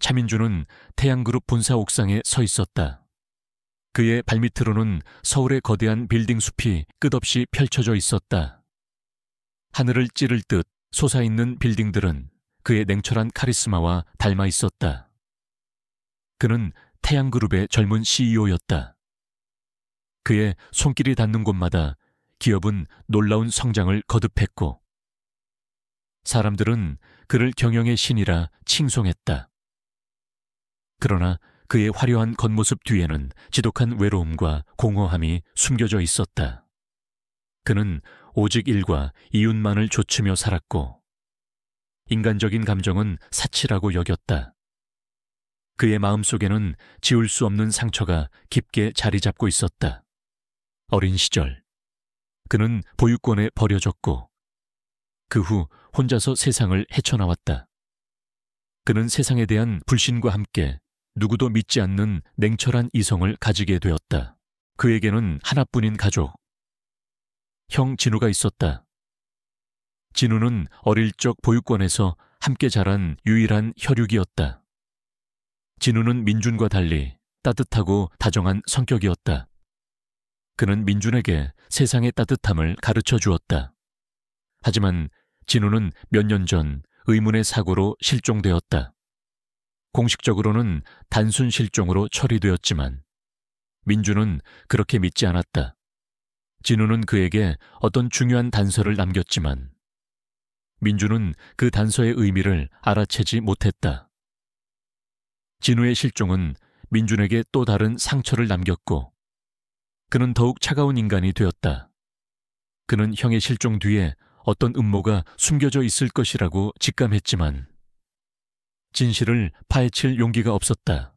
차민주는 태양그룹 본사 옥상에 서 있었다. 그의 발밑으로는 서울의 거대한 빌딩 숲이 끝없이 펼쳐져 있었다. 하늘을 찌를 듯 솟아있는 빌딩들은 그의 냉철한 카리스마와 닮아 있었다. 그는 태양그룹의 젊은 CEO였다. 그의 손길이 닿는 곳마다 기업은 놀라운 성장을 거듭했고 사람들은 그를 경영의 신이라 칭송했다. 그러나 그의 화려한 겉모습 뒤에는 지독한 외로움과 공허함이 숨겨져 있었다. 그는 오직 일과 이웃만을 좇으며 살았고 인간적인 감정은 사치라고 여겼다. 그의 마음속에는 지울 수 없는 상처가 깊게 자리 잡고 있었다. 어린 시절 그는 보육원에 버려졌고 그 후 혼자서 세상을 헤쳐나왔다. 그는 세상에 대한 불신과 함께 누구도 믿지 않는 냉철한 이성을 가지게 되었다. 그에게는 하나뿐인 가족, 형 진우가 있었다. 진우는 어릴 적 보육원에서 함께 자란 유일한 혈육이었다. 진우는 민준과 달리 따뜻하고 다정한 성격이었다. 그는 민준에게 세상의 따뜻함을 가르쳐 주었다. 하지만 진우는 몇 년 전 의문의 사고로 실종되었다. 공식적으로는 단순 실종으로 처리되었지만 민준은 그렇게 믿지 않았다. 진우는 그에게 어떤 중요한 단서를 남겼지만 민준은 그 단서의 의미를 알아채지 못했다. 진우의 실종은 민준에게 또 다른 상처를 남겼고 그는 더욱 차가운 인간이 되었다. 그는 형의 실종 뒤에 어떤 음모가 숨겨져 있을 것이라고 직감했지만 진실을 파헤칠 용기가 없었다.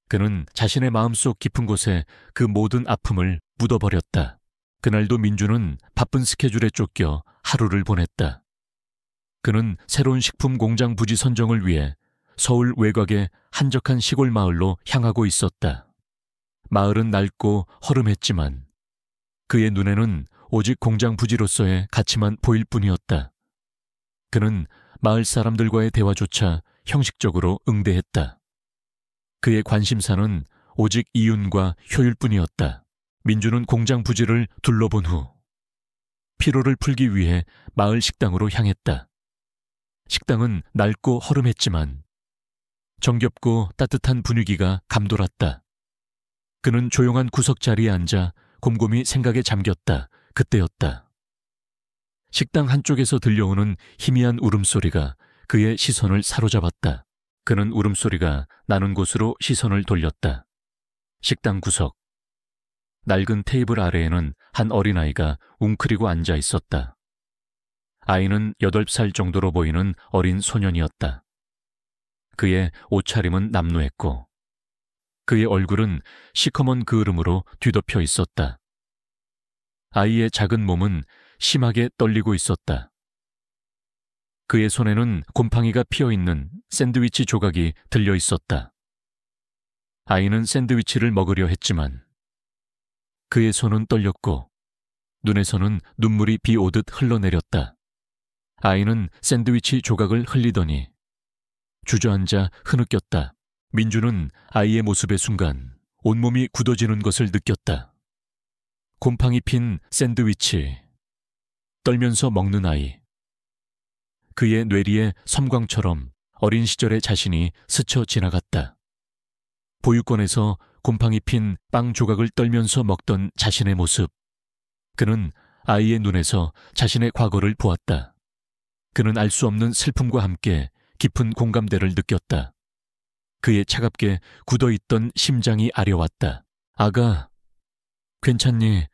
그는 자신의 마음속 깊은 곳에 그 모든 아픔을 묻어버렸다. 그날도 민준은 바쁜 스케줄에 쫓겨 하루를 보냈다. 그는 새로운 식품 공장 부지 선정을 위해 서울 외곽의 한적한 시골 마을로 향하고 있었다. 마을은 낡고 허름했지만 그의 눈에는 오직 공장 부지로서의 가치만 보일 뿐이었다. 그는 마을 사람들과의 대화조차 형식적으로 응대했다. 그의 관심사는 오직 이윤과 효율뿐이었다. 민주는 공장 부지를 둘러본 후 피로를 풀기 위해 마을 식당으로 향했다. 식당은 낡고 허름했지만 정겹고 따뜻한 분위기가 감돌았다. 그는 조용한 구석자리에 앉아 곰곰이 생각에 잠겼다. 그때였다. 식당 한쪽에서 들려오는 희미한 울음소리가 그의 시선을 사로잡았다. 그는 울음소리가 나는 곳으로 시선을 돌렸다. 식당 구석. 낡은 테이블 아래에는 한 어린아이가 웅크리고 앉아 있었다. 아이는 8살 정도로 보이는 어린 소년이었다. 그의 옷차림은 남루했고 그의 얼굴은 시커먼 그을음으로 뒤덮여 있었다. 아이의 작은 몸은 심하게 떨리고 있었다. 그의 손에는 곰팡이가 피어있는 샌드위치 조각이 들려 있었다. 아이는 샌드위치를 먹으려 했지만 그의 손은 떨렸고 눈에서는 눈물이 비 오듯 흘러내렸다. 아이는 샌드위치 조각을 흘리더니 주저앉아 흐느꼈다. 민주는 아이의 모습의 순간 온몸이 굳어지는 것을 느꼈다. 곰팡이 핀 샌드위치, 떨면서 먹는 아이. 그의 뇌리에 섬광처럼 어린 시절의 자신이 스쳐 지나갔다. 보육원에서 곰팡이 핀 빵 조각을 떨면서 먹던 자신의 모습. 그는 아이의 눈에서 자신의 과거를 보았다. 그는 알 수 없는 슬픔과 함께 깊은 공감대를 느꼈다. 그의 차갑게 굳어있던 심장이 아려왔다. 아가, 괜찮니?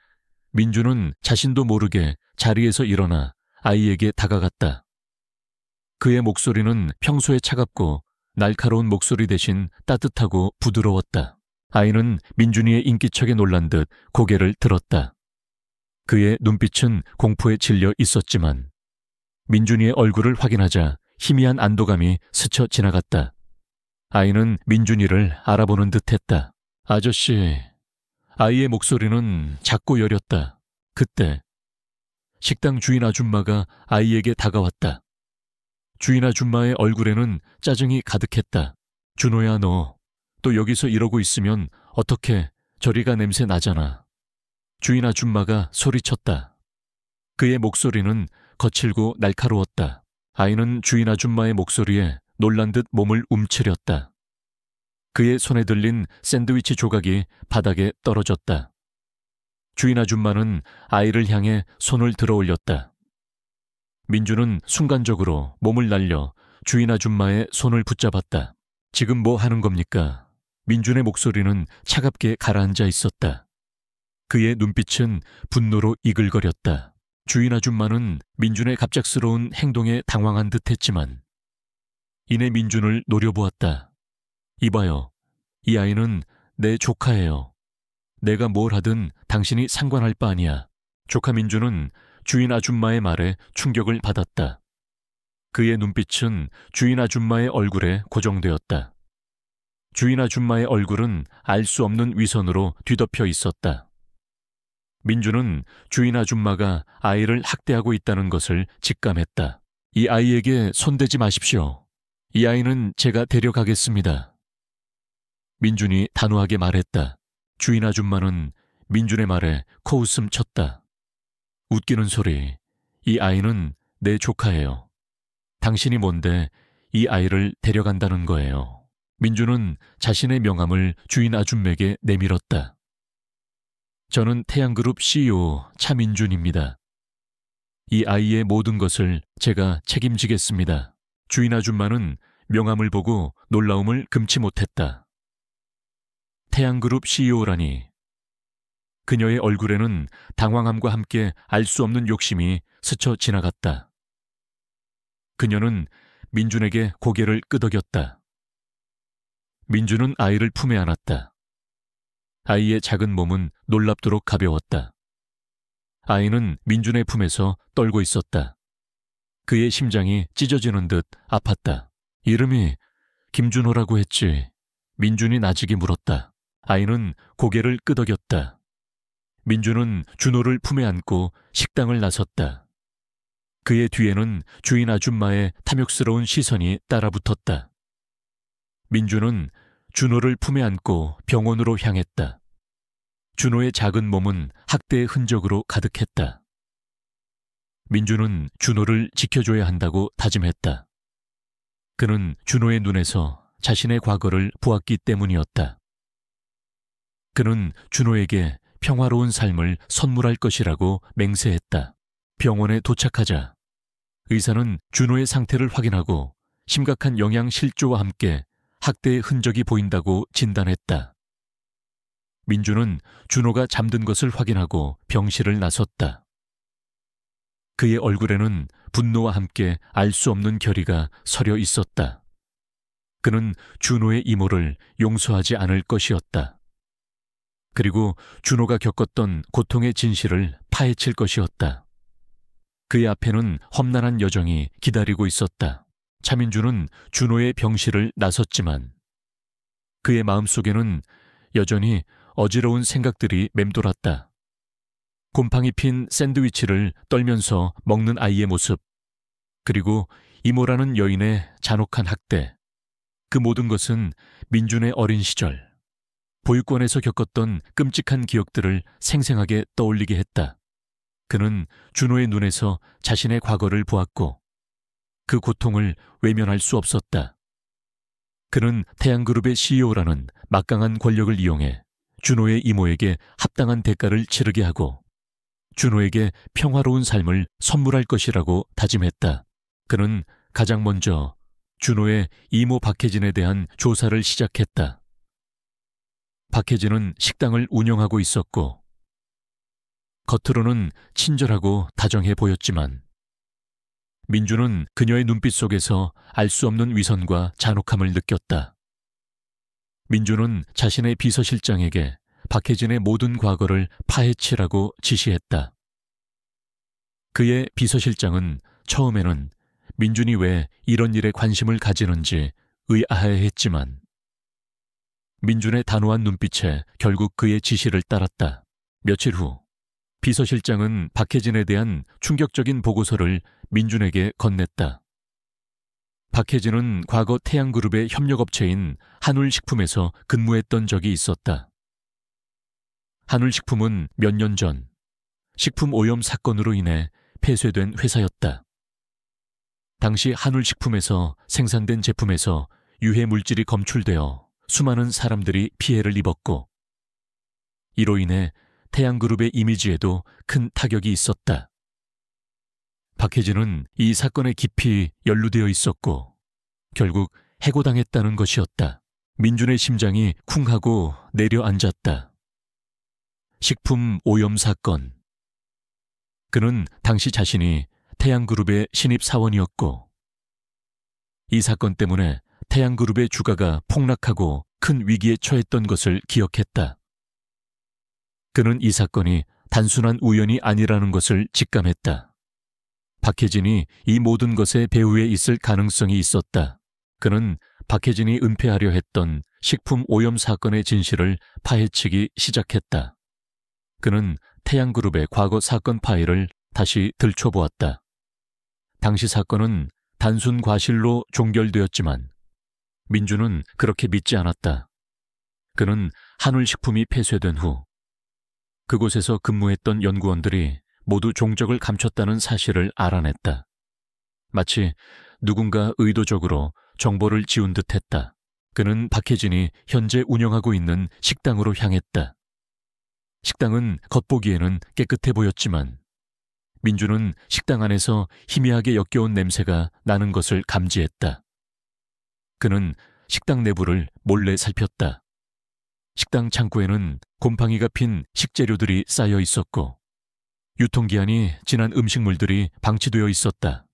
민주는 자신도 모르게 자리에서 일어나 아이에게 다가갔다. 그의 목소리는 평소에 차갑고 날카로운 목소리 대신 따뜻하고 부드러웠다. 아이는 민준이의 인기척에 놀란 듯 고개를 들었다. 그의 눈빛은 공포에 질려 있었지만 민준이의 얼굴을 확인하자 희미한 안도감이 스쳐 지나갔다. 아이는 민준이를 알아보는 듯했다. 아저씨. 아이의 목소리는 작고 여렸다. 그때 식당 주인 아줌마가 아이에게 다가왔다. 주인 아줌마의 얼굴에는 짜증이 가득했다. 준호야, 너 또 여기서 이러고 있으면 어떻게 저리가 냄새 나잖아. 주인 아줌마가 소리쳤다. 그의 목소리는 거칠고 날카로웠다. 아이는 주인 아줌마의 목소리에 놀란 듯 몸을 움츠렸다. 그의 손에 들린 샌드위치 조각이 바닥에 떨어졌다. 주인 아줌마는 아이를 향해 손을 들어 올렸다. 민주는 순간적으로 몸을 날려 주인 아줌마의 손을 붙잡았다. 지금 뭐 하는 겁니까? 민준의 목소리는 차갑게 가라앉아 있었다. 그의 눈빛은 분노로 이글거렸다. 주인 아줌마는 민준의 갑작스러운 행동에 당황한 듯했지만 이내 민준을 노려보았다. 이봐요. 이 아이는 내 조카예요. 내가 뭘 하든 당신이 상관할 바 아니야. 조카 민준은 주인 아줌마의 말에 충격을 받았다. 그의 눈빛은 주인 아줌마의 얼굴에 고정되었다. 주인 아줌마의 얼굴은 알 수 없는 위선으로 뒤덮여 있었다. 민주는 주인 아줌마가 아이를 학대하고 있다는 것을 직감했다. 이 아이에게 손대지 마십시오. 이 아이는 제가 데려가겠습니다. 민준이 단호하게 말했다. 주인 아줌마는 민준의 말에 코웃음 쳤다. 웃기는 소리. 이 아이는 내 조카예요. 당신이 뭔데 이 아이를 데려간다는 거예요. 민준은 자신의 명함을 주인 아줌마에게 내밀었다. 저는 태양그룹 CEO 차민준입니다. 이 아이의 모든 것을 제가 책임지겠습니다. 주인 아줌마는 명함을 보고 놀라움을 금치 못했다. 태양그룹 CEO라니. 그녀의 얼굴에는 당황함과 함께 알 수 없는 욕심이 스쳐 지나갔다. 그녀는 민준에게 고개를 끄덕였다. 민준은 아이를 품에 안았다. 아이의 작은 몸은 놀랍도록 가벼웠다. 아이는 민준의 품에서 떨고 있었다. 그의 심장이 찢어지는 듯 아팠다. 이름이 김준호라고 했지. 민준이 나직이 물었다. 아이는 고개를 끄덕였다. 민준은 준호를 품에 안고 식당을 나섰다. 그의 뒤에는 주인 아줌마의 탐욕스러운 시선이 따라붙었다. 민준은 준호를 품에 안고 병원으로 향했다. 준호의 작은 몸은 학대의 흔적으로 가득했다. 민준은 준호를 지켜줘야 한다고 다짐했다. 그는 준호의 눈에서 자신의 과거를 보았기 때문이었다. 그는 준호에게 평화로운 삶을 선물할 것이라고 맹세했다. 병원에 도착하자 의사는 준호의 상태를 확인하고 심각한 영양 실조와 함께 학대의 흔적이 보인다고 진단했다. 민준은 준호가 잠든 것을 확인하고 병실을 나섰다. 그의 얼굴에는 분노와 함께 알 수 없는 결의가 서려 있었다. 그는 준호의 이모를 용서하지 않을 것이었다. 그리고 준호가 겪었던 고통의 진실을 파헤칠 것이었다. 그의 앞에는 험난한 여정이 기다리고 있었다. 차민준은 준호의 병실을 나섰지만 그의 마음속에는 여전히 어지러운 생각들이 맴돌았다. 곰팡이 핀 샌드위치를 떨면서 먹는 아이의 모습, 그리고 이모라는 여인의 잔혹한 학대. 그 모든 것은 민준의 어린 시절, 보육원에서 겪었던 끔찍한 기억들을 생생하게 떠올리게 했다. 그는 준호의 눈에서 자신의 과거를 보았고 그 고통을 외면할 수 없었다. 그는 태양그룹의 CEO라는 막강한 권력을 이용해 준호의 이모에게 합당한 대가를 치르게 하고 준호에게 평화로운 삶을 선물할 것이라고 다짐했다. 그는 가장 먼저 준호의 이모 박혜진에 대한 조사를 시작했다. 박혜진은 식당을 운영하고 있었고 겉으로는 친절하고 다정해 보였지만 민준은 그녀의 눈빛 속에서 알 수 없는 위선과 잔혹함을 느꼈다. 민준은 자신의 비서실장에게 박혜진의 모든 과거를 파헤치라고 지시했다. 그의 비서실장은 처음에는 민준이 왜 이런 일에 관심을 가지는지 의아해했지만 민준의 단호한 눈빛에 결국 그의 지시를 따랐다. 며칠 후 비서실장은 박혜진에 대한 충격적인 보고서를 민준에게 건넸다. 박혜진은 과거 태양그룹의 협력업체인 한울식품에서 근무했던 적이 있었다. 한울식품은 몇 년 전 식품 오염 사건으로 인해 폐쇄된 회사였다. 당시 한울식품에서 생산된 제품에서 유해 물질이 검출되어 수많은 사람들이 피해를 입었고, 이로 인해 태양그룹의 이미지에도 큰 타격이 있었다. 박혜진은 이 사건에 깊이 연루되어 있었고 결국 해고당했다는 것이었다. 민준의 심장이 쿵 하고 내려앉았다. 식품 오염 사건. 그는 당시 자신이 태양그룹의 신입 사원이었고, 이 사건 때문에 태양그룹의 주가가 폭락하고 큰 위기에 처했던 것을 기억했다. 그는 이 사건이 단순한 우연이 아니라는 것을 직감했다. 박혜진이 이 모든 것의 배후에 있을 가능성이 있었다. 그는 박혜진이 은폐하려 했던 식품 오염 사건의 진실을 파헤치기 시작했다. 그는 태양그룹의 과거 사건 파일을 다시 들춰보았다. 당시 사건은 단순 과실로 종결되었지만 민주는 그렇게 믿지 않았다. 그는 한울식품이 폐쇄된 후 그곳에서 근무했던 연구원들이 모두 종적을 감췄다는 사실을 알아냈다. 마치 누군가 의도적으로 정보를 지운 듯했다. 그는 박혜진이 현재 운영하고 있는 식당으로 향했다. 식당은 겉보기에는 깨끗해 보였지만 민주는 식당 안에서 희미하게 역겨운 냄새가 나는 것을 감지했다. 그는 식당 내부를 몰래 살폈다. 식당 창고에는 곰팡이가 핀 식재료들이 쌓여 있었고 유통기한이 지난 음식물들이 방치되어 있었다.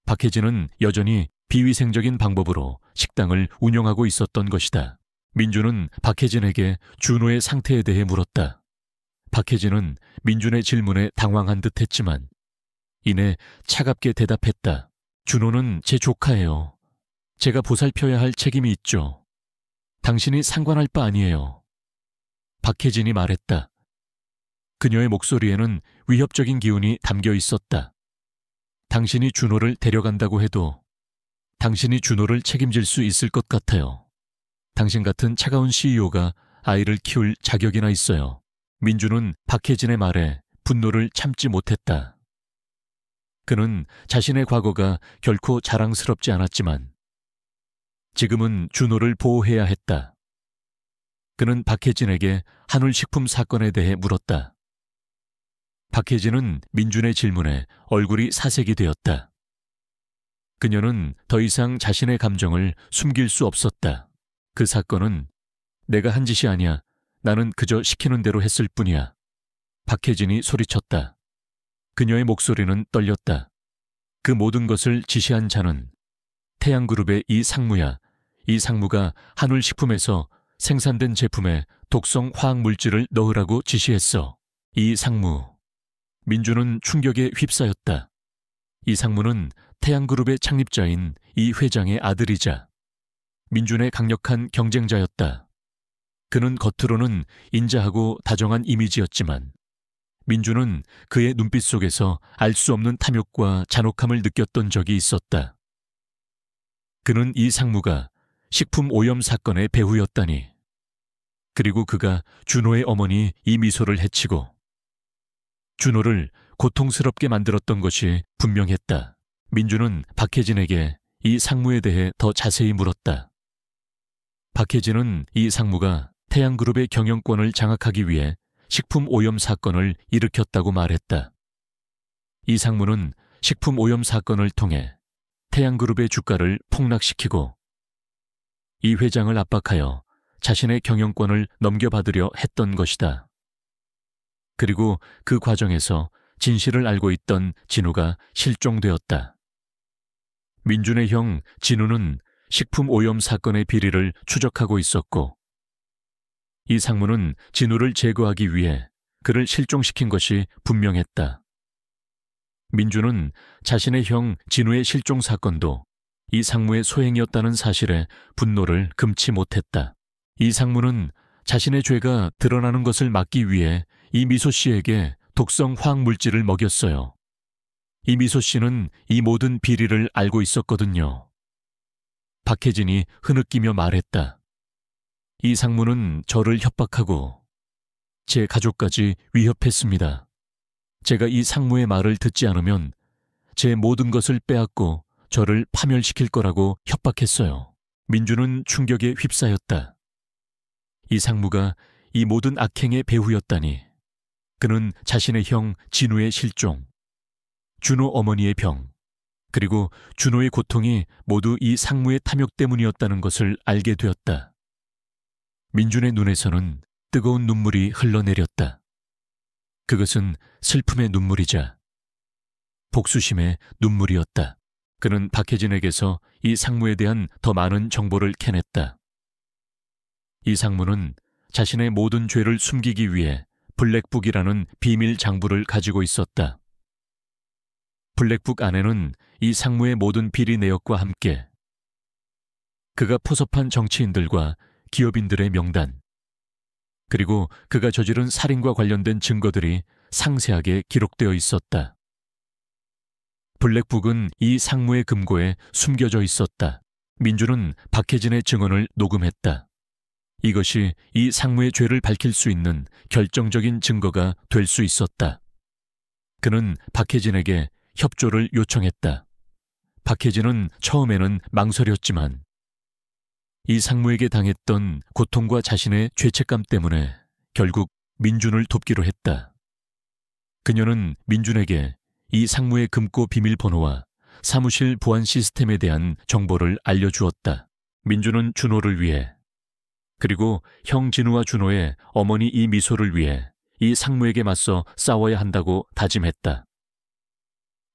박혜진은 여전히 비위생적인 방법으로 식당을 운영하고 있었던 것이다. 민주는 박혜진에게 준호의 상태에 대해 물었다. 박혜진은 민준의 질문에 당황한 듯했지만 이내 차갑게 대답했다. 준호는 제 조카예요. 제가 보살펴야 할 책임이 있죠. 당신이 상관할 바 아니에요. 박혜진이 말했다. 그녀의 목소리에는 위협적인 기운이 담겨 있었다. 당신이 준호를 데려간다고 해도 당신이 준호를 책임질 수 있을 것 같아요. 당신 같은 차가운 CEO가 아이를 키울 자격이나 있어요. 민주는 박혜진의 말에 분노를 참지 못했다. 그는 자신의 과거가 결코 자랑스럽지 않았지만 지금은 준호를 보호해야 했다. 그는 박혜진에게 한울식품 사건에 대해 물었다. 박혜진은 민준의 질문에 얼굴이 사색이 되었다. 그녀는 더 이상 자신의 감정을 숨길 수 없었다. 그 사건은 내가 한 짓이 아니야. 나는 그저 시키는 대로 했을 뿐이야. 박혜진이 소리쳤다. 그녀의 목소리는 떨렸다. 그 모든 것을 지시한 자는 태양그룹의 이 상무야. 이 상무가 한울식품에서 생산된 제품에 독성 화학물질을 넣으라고 지시했어. 이 상무. 민주는 충격에 휩싸였다. 이 상무는 태양그룹의 창립자인 이 회장의 아들이자 민준의 강력한 경쟁자였다. 그는 겉으로는 인자하고 다정한 이미지였지만 민주는 그의 눈빛 속에서 알 수 없는 탐욕과 잔혹함을 느꼈던 적이 있었다. 그는 이 상무가 식품 오염 사건의 배후였다니. 그리고 그가 준호의 어머니 이미소를 해치고 준호를 고통스럽게 만들었던 것이 분명했다. 민주는 박혜진에게 이 상무에 대해 더 자세히 물었다. 박혜진은 이 상무가 태양그룹의 경영권을 장악하기 위해 식품 오염 사건을 일으켰다고 말했다. 이 상무는 식품 오염 사건을 통해 태양그룹의 주가를 폭락시키고 이 회장을 압박하여 자신의 경영권을 넘겨받으려 했던 것이다. 그리고 그 과정에서 진실을 알고 있던 진우가 실종되었다. 민준의 형 진우는 식품 오염 사건의 비리를 추적하고 있었고 이 상무는 진우를 제거하기 위해 그를 실종시킨 것이 분명했다. 민주는 자신의 형 진우의 실종 사건도 이 상무의 소행이었다는 사실에 분노를 금치 못했다. 이 상무는 자신의 죄가 드러나는 것을 막기 위해 이 미소 씨에게 독성 화학물질을 먹였어요. 이 미소 씨는 이 모든 비리를 알고 있었거든요. 박혜진이 흐느끼며 말했다. 이 상무는 저를 협박하고 제 가족까지 위협했습니다. 제가 이 상무의 말을 듣지 않으면 제 모든 것을 빼앗고 저를 파멸시킬 거라고 협박했어요. 민주는 충격에 휩싸였다. 이 상무가 이 모든 악행의 배후였다니. 그는 자신의 형 진우의 실종, 준호 어머니의 병, 그리고 준호의 고통이 모두 이 상무의 탐욕 때문이었다는 것을 알게 되었다. 민준의 눈에서는 뜨거운 눈물이 흘러내렸다. 그것은 슬픔의 눈물이자 복수심의 눈물이었다. 그는 박혜진에게서 이 상무에 대한 더 많은 정보를 캐냈다. 이 상무는 자신의 모든 죄를 숨기기 위해 블랙북이라는 비밀 장부를 가지고 있었다. 블랙북 안에는 이 상무의 모든 비리 내역과 함께 그가 포섭한 정치인들과 기업인들의 명단, 그리고 그가 저지른 살인과 관련된 증거들이 상세하게 기록되어 있었다. 블랙북은 이 상무의 금고에 숨겨져 있었다. 민주는 박혜진의 증언을 녹음했다. 이것이 이 상무의 죄를 밝힐 수 있는 결정적인 증거가 될 수 있었다. 그는 박혜진에게 협조를 요청했다. 박혜진은 처음에는 망설였지만 이 상무에게 당했던 고통과 자신의 죄책감 때문에 결국 민준을 돕기로 했다. 그녀는 민준에게 이 상무의 금고 비밀번호와 사무실 보안 시스템에 대한 정보를 알려주었다. 민준은 준호를 위해, 그리고 형 진우와 준호의 어머니 이미소를 위해 이 상무에게 맞서 싸워야 한다고 다짐했다.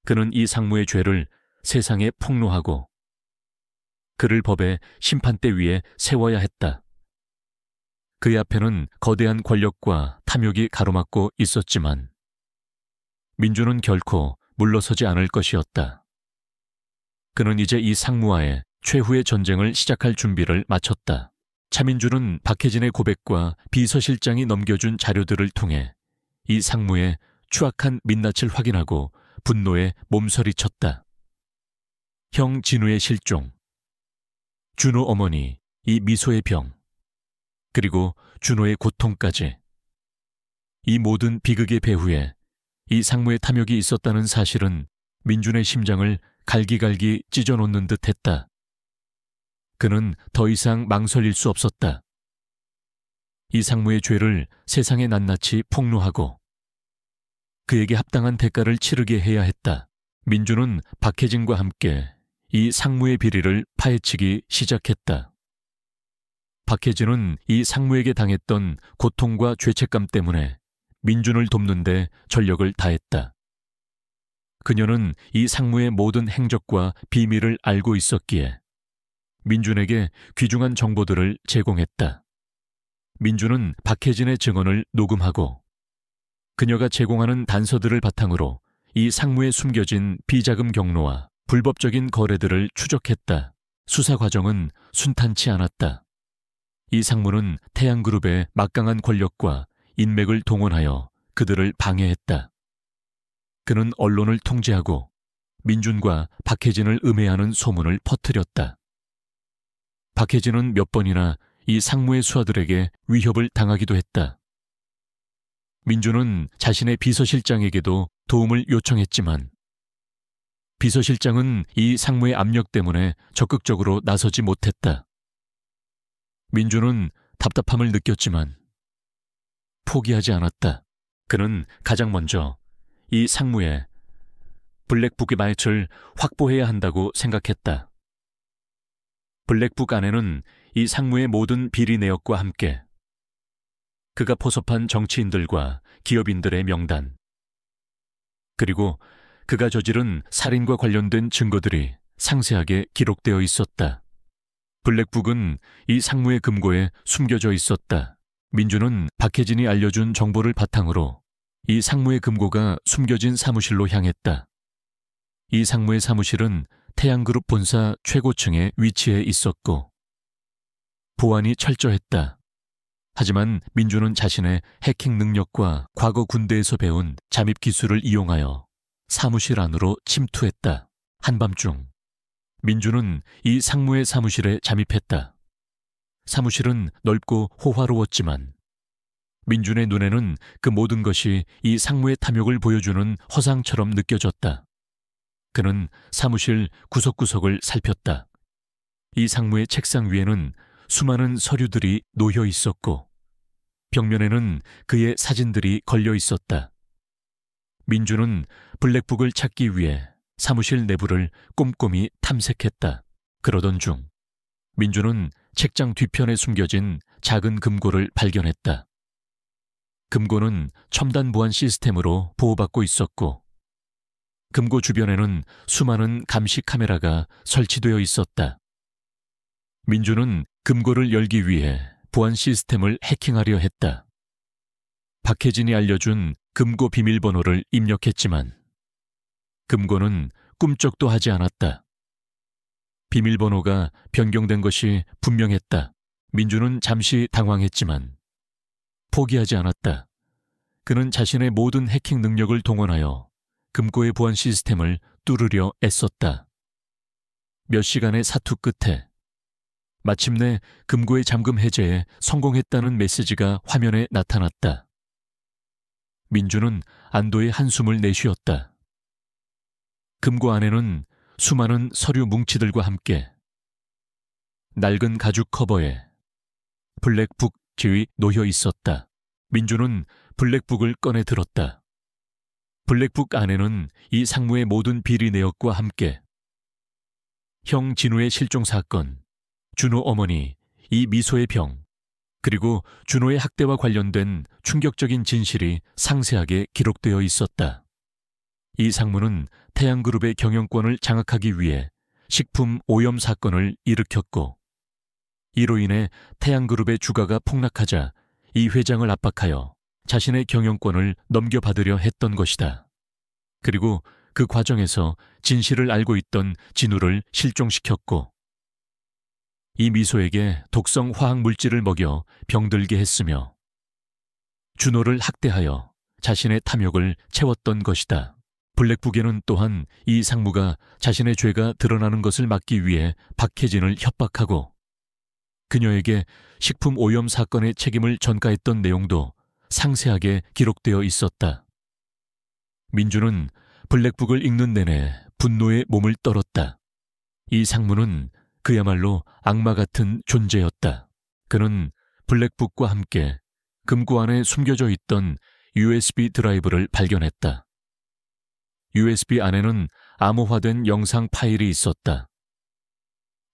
그는 이 상무의 죄를 세상에 폭로하고 그를 법의 심판대 위에 세워야 했다. 그의 앞에는 거대한 권력과 탐욕이 가로막고 있었지만 민주는 결코 물러서지 않을 것이었다. 그는 이제 이 상무와의 최후의 전쟁을 시작할 준비를 마쳤다. 차민주는 박혜진의 고백과 비서실장이 넘겨준 자료들을 통해 이 상무의 추악한 민낯을 확인하고 분노에 몸서리쳤다. 형 진우의 실종, 준호 어머니 이 미소의 병, 그리고 준호의 고통까지. 이 모든 비극의 배후에 이 상무의 탐욕이 있었다는 사실은 민준의 심장을 갈기갈기 찢어놓는 듯 했다. 그는 더 이상 망설일 수 없었다. 이 상무의 죄를 세상에 낱낱이 폭로하고 그에게 합당한 대가를 치르게 해야 했다. 민준은 박혜진과 함께 이 상무의 비리를 파헤치기 시작했다. 박혜진은 이 상무에게 당했던 고통과 죄책감 때문에 민준을 돕는 데 전력을 다했다. 그녀는 이 상무의 모든 행적과 비밀을 알고 있었기에 민준에게 귀중한 정보들을 제공했다. 민준은 박혜진의 증언을 녹음하고 그녀가 제공하는 단서들을 바탕으로 이 상무에 숨겨진 비자금 경로와 불법적인 거래들을 추적했다. 수사 과정은 순탄치 않았다. 이 상무는 태양그룹의 막강한 권력과 인맥을 동원하여 그들을 방해했다. 그는 언론을 통제하고 민준과 박혜진을 음해하는 소문을 퍼뜨렸다. 박혜진은 몇 번이나 이 상무의 수하들에게 위협을 당하기도 했다. 민준은 자신의 비서실장에게도 도움을 요청했지만 비서실장은 이 상무의 압력 때문에 적극적으로 나서지 못했다. 민준은 답답함을 느꼈지만 포기하지 않았다. 그는 가장 먼저 이 상무의 블랙북의 마이츠를 확보해야 한다고 생각했다. 블랙북 안에는 이 상무의 모든 비리 내역과 함께 그가 포섭한 정치인들과 기업인들의 명단, 그리고 그가 저지른 살인과 관련된 증거들이 상세하게 기록되어 있었다. 블랙북은 이 상무의 금고에 숨겨져 있었다. 민주는 박혜진이 알려준 정보를 바탕으로 이 상무의 금고가 숨겨진 사무실로 향했다. 이 상무의 사무실은 태양그룹 본사 최고층에 위치해 있었고 보안이 철저했다. 하지만 민주는 자신의 해킹 능력과 과거 군대에서 배운 잠입 기술을 이용하여 사무실 안으로 침투했다. 한밤중 민주는 이 상무의 사무실에 잠입했다. 사무실은 넓고 호화로웠지만 민준의 눈에는 그 모든 것이 이 상무의 탐욕을 보여주는 허상처럼 느껴졌다. 그는 사무실 구석구석을 살폈다. 이 상무의 책상 위에는 수많은 서류들이 놓여 있었고 벽면에는 그의 사진들이 걸려 있었다. 민주는 블랙북을 찾기 위해 사무실 내부를 꼼꼼히 탐색했다. 그러던 중 민주는 책장 뒤편에 숨겨진 작은 금고를 발견했다. 금고는 첨단 보안 시스템으로 보호받고 있었고 금고 주변에는 수많은 감시 카메라가 설치되어 있었다. 민주는 금고를 열기 위해 보안 시스템을 해킹하려 했다. 박혜진이 알려준 금고 비밀번호를 입력했지만 금고는 꿈쩍도 하지 않았다. 비밀번호가 변경된 것이 분명했다. 민주는 잠시 당황했지만 포기하지 않았다. 그는 자신의 모든 해킹 능력을 동원하여 금고의 보안 시스템을 뚫으려 애썼다. 몇 시간의 사투 끝에 마침내 금고의 잠금 해제에 성공했다는 메시지가 화면에 나타났다. 민주는 안도의 한숨을 내쉬었다. 금고 안에는 수많은 서류 뭉치들과 함께 낡은 가죽 커버에 블랙북 놓여 있었다. 민주는 블랙북을 꺼내 들었다. 블랙북 안에는 이 상무의 모든 비리 내역과 함께 형 진우의 실종 사건, 준호 어머니, 이 미소의 병, 그리고 준호의 학대와 관련된 충격적인 진실이 상세하게 기록되어 있었다. 이 상무는 태양그룹의 경영권을 장악하기 위해 식품 오염 사건을 일으켰고 이로 인해 태양그룹의 주가가 폭락하자 이 회장을 압박하여 자신의 경영권을 넘겨받으려 했던 것이다. 그리고 그 과정에서 진실을 알고 있던 진우를 실종시켰고 이 미소에게 독성 화학 물질을 먹여 병들게 했으며 준호를 학대하여 자신의 탐욕을 채웠던 것이다. 블랙북에는 또한 이 상무가 자신의 죄가 드러나는 것을 막기 위해 박혜진을 협박하고 그녀에게 식품 오염 사건의 책임을 전가했던 내용도 상세하게 기록되어 있었다. 민주는 블랙북을 읽는 내내 분노에 몸을 떨었다. 이 상무는 그야말로 악마 같은 존재였다. 그는 블랙북과 함께 금고 안에 숨겨져 있던 USB 드라이브를 발견했다. USB 안에는 암호화된 영상 파일이 있었다.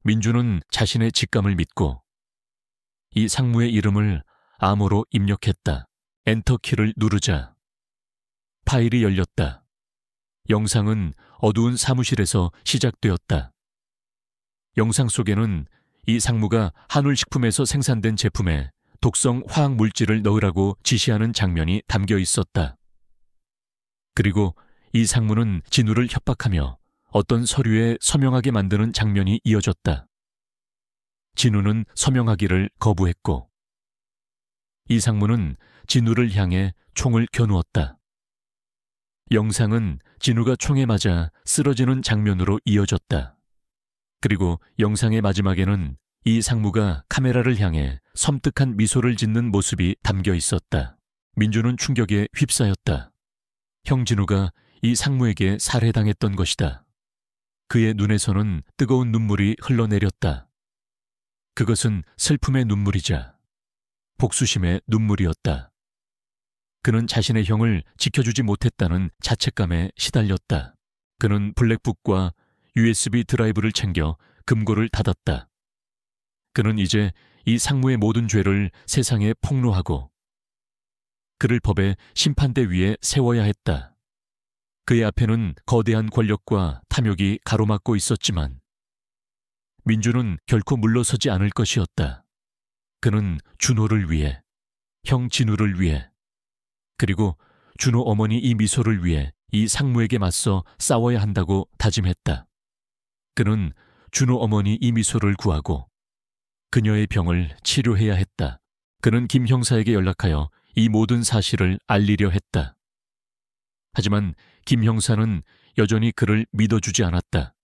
민주는 자신의 직감을 믿고 이 상무의 이름을 암호로 입력했다. 엔터키를 누르자 파일이 열렸다. 영상은 어두운 사무실에서 시작되었다. 영상 속에는 이 상무가 한울식품에서 생산된 제품에 독성 화학 물질을 넣으라고 지시하는 장면이 담겨 있었다. 그리고 이 상무는 진우를 협박하며 어떤 서류에 서명하게 만드는 장면이 이어졌다. 진우는 서명하기를 거부했고 이 상무는 진우를 향해 총을 겨누었다. 영상은 진우가 총에 맞아 쓰러지는 장면으로 이어졌다. 그리고 영상의 마지막에는 이 상무가 카메라를 향해 섬뜩한 미소를 짓는 모습이 담겨 있었다. 민주는 충격에 휩싸였다. 형 진우가 이 상무에게 살해당했던 것이다. 그의 눈에서는 뜨거운 눈물이 흘러내렸다. 그것은 슬픔의 눈물이자 복수심의 눈물이었다. 그는 자신의 형을 지켜주지 못했다는 자책감에 시달렸다. 그는 블랙북과 USB 드라이브를 챙겨 금고를 닫았다. 그는 이제 이 상무의 모든 죄를 세상에 폭로하고 그를 법의 심판대 위에 세워야 했다. 그의 앞에는 거대한 권력과 탐욕이 가로막고 있었지만 민주는 결코 물러서지 않을 것이었다. 그는 준호를 위해, 형 진우를 위해, 그리고 준호 어머니 이 미소를 위해 이 상무에게 맞서 싸워야 한다고 다짐했다. 그는 준호 어머니 이 미소를 구하고 그녀의 병을 치료해야 했다. 그는 김 형사에게 연락하여 이 모든 사실을 알리려 했다. 하지만 김 형사는 여전히 그를 믿어주지 않았다.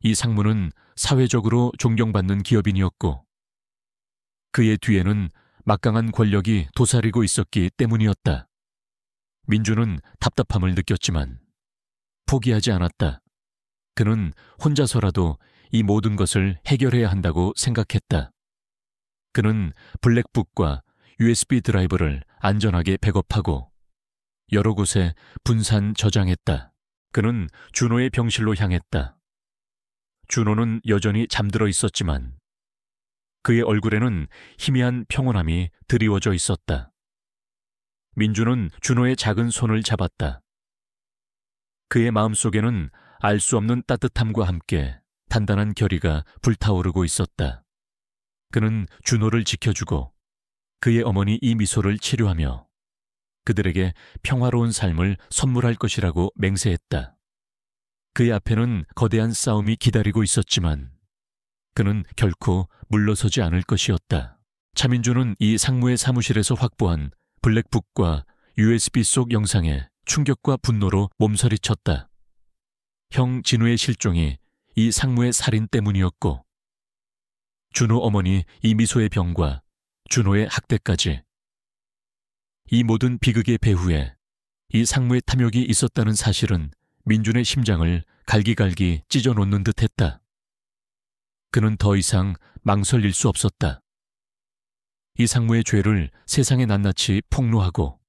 이 상무는 사회적으로 존경받는 기업인이었고 그의 뒤에는 막강한 권력이 도사리고 있었기 때문이었다. 민주는 답답함을 느꼈지만 포기하지 않았다. 그는 혼자서라도 이 모든 것을 해결해야 한다고 생각했다. 그는 블랙북과 USB 드라이브를 안전하게 백업하고 여러 곳에 분산 저장했다. 그는 준호의 병실로 향했다. 준호는 여전히 잠들어 있었지만 그의 얼굴에는 희미한 평온함이 드리워져 있었다. 민주는 준호의 작은 손을 잡았다. 그의 마음속에는 알 수 없는 따뜻함과 함께 단단한 결의가 불타오르고 있었다. 그는 준호를 지켜주고 그의 어머니 이미소를 치료하며 그들에게 평화로운 삶을 선물할 것이라고 맹세했다. 그의 앞에는 거대한 싸움이 기다리고 있었지만 그는 결코 물러서지 않을 것이었다. 차민주는 이 상무의 사무실에서 확보한 블랙북과 USB 속 영상에 충격과 분노로 몸서리쳤다. 형 진우의 실종이 이 상무의 살인 때문이었고 준호 어머니 이미소의 병과 준호의 학대까지 이 모든 비극의 배후에 이 상무의 탐욕이 있었다는 사실은 민준의 심장을 갈기갈기 찢어놓는 듯했다. 그는 더 이상 망설일 수 없었다. 이 상무의 죄를 세상에 낱낱이 폭로하고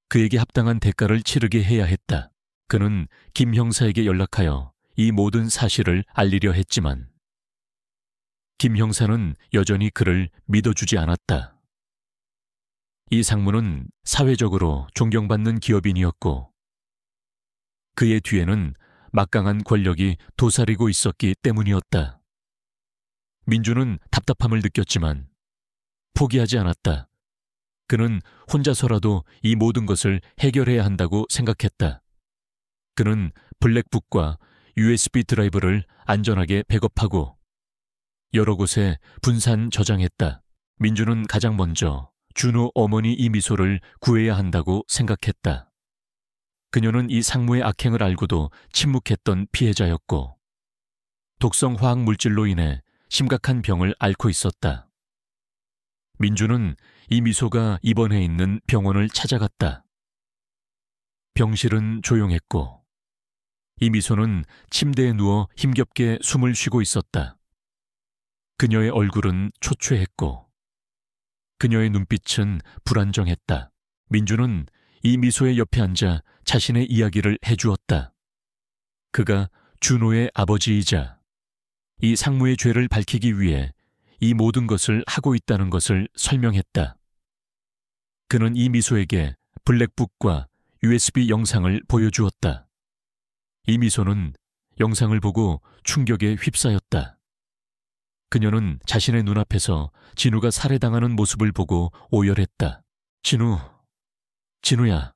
그에게 합당한 대가를 치르게 해야 했다. 그는 김 형사에게 연락하여 이 모든 사실을 알리려 했지만 김 형사는 여전히 그를 믿어주지 않았다. 이 상무는 사회적으로 존경받는 기업인이었고 그의 뒤에는 막강한 권력이 도사리고 있었기 때문이었다. 민주는 답답함을 느꼈지만 포기하지 않았다. 그는 혼자서라도 이 모든 것을 해결해야 한다고 생각했다. 그는 블랙북과 USB 드라이브를 안전하게 백업하고 여러 곳에 분산 저장했다. 민주는 가장 먼저 준호 어머니 이미소를 구해야 한다고 생각했다. 그녀는 이 상무의 악행을 알고도 침묵했던 피해자였고 독성 화학 물질로 인해 심각한 병을 앓고 있었다. 민주는 이미소가 입원해 있는 병원을 찾아갔다. 병실은 조용했고 이미소는 침대에 누워 힘겹게 숨을 쉬고 있었다. 그녀의 얼굴은 초췌했고 그녀의 눈빛은 불안정했다. 민주는 이미소의 옆에 앉아 자신의 이야기를 해주었다. 그가 준호의 아버지이자 이 상무의 죄를 밝히기 위해 이 모든 것을 하고 있다는 것을 설명했다. 그는 이미소에게 블랙북과 USB 영상을 보여주었다. 이미소는 영상을 보고 충격에 휩싸였다. 그녀는 자신의 눈앞에서 진우가 살해당하는 모습을 보고 오열했다. 진우야.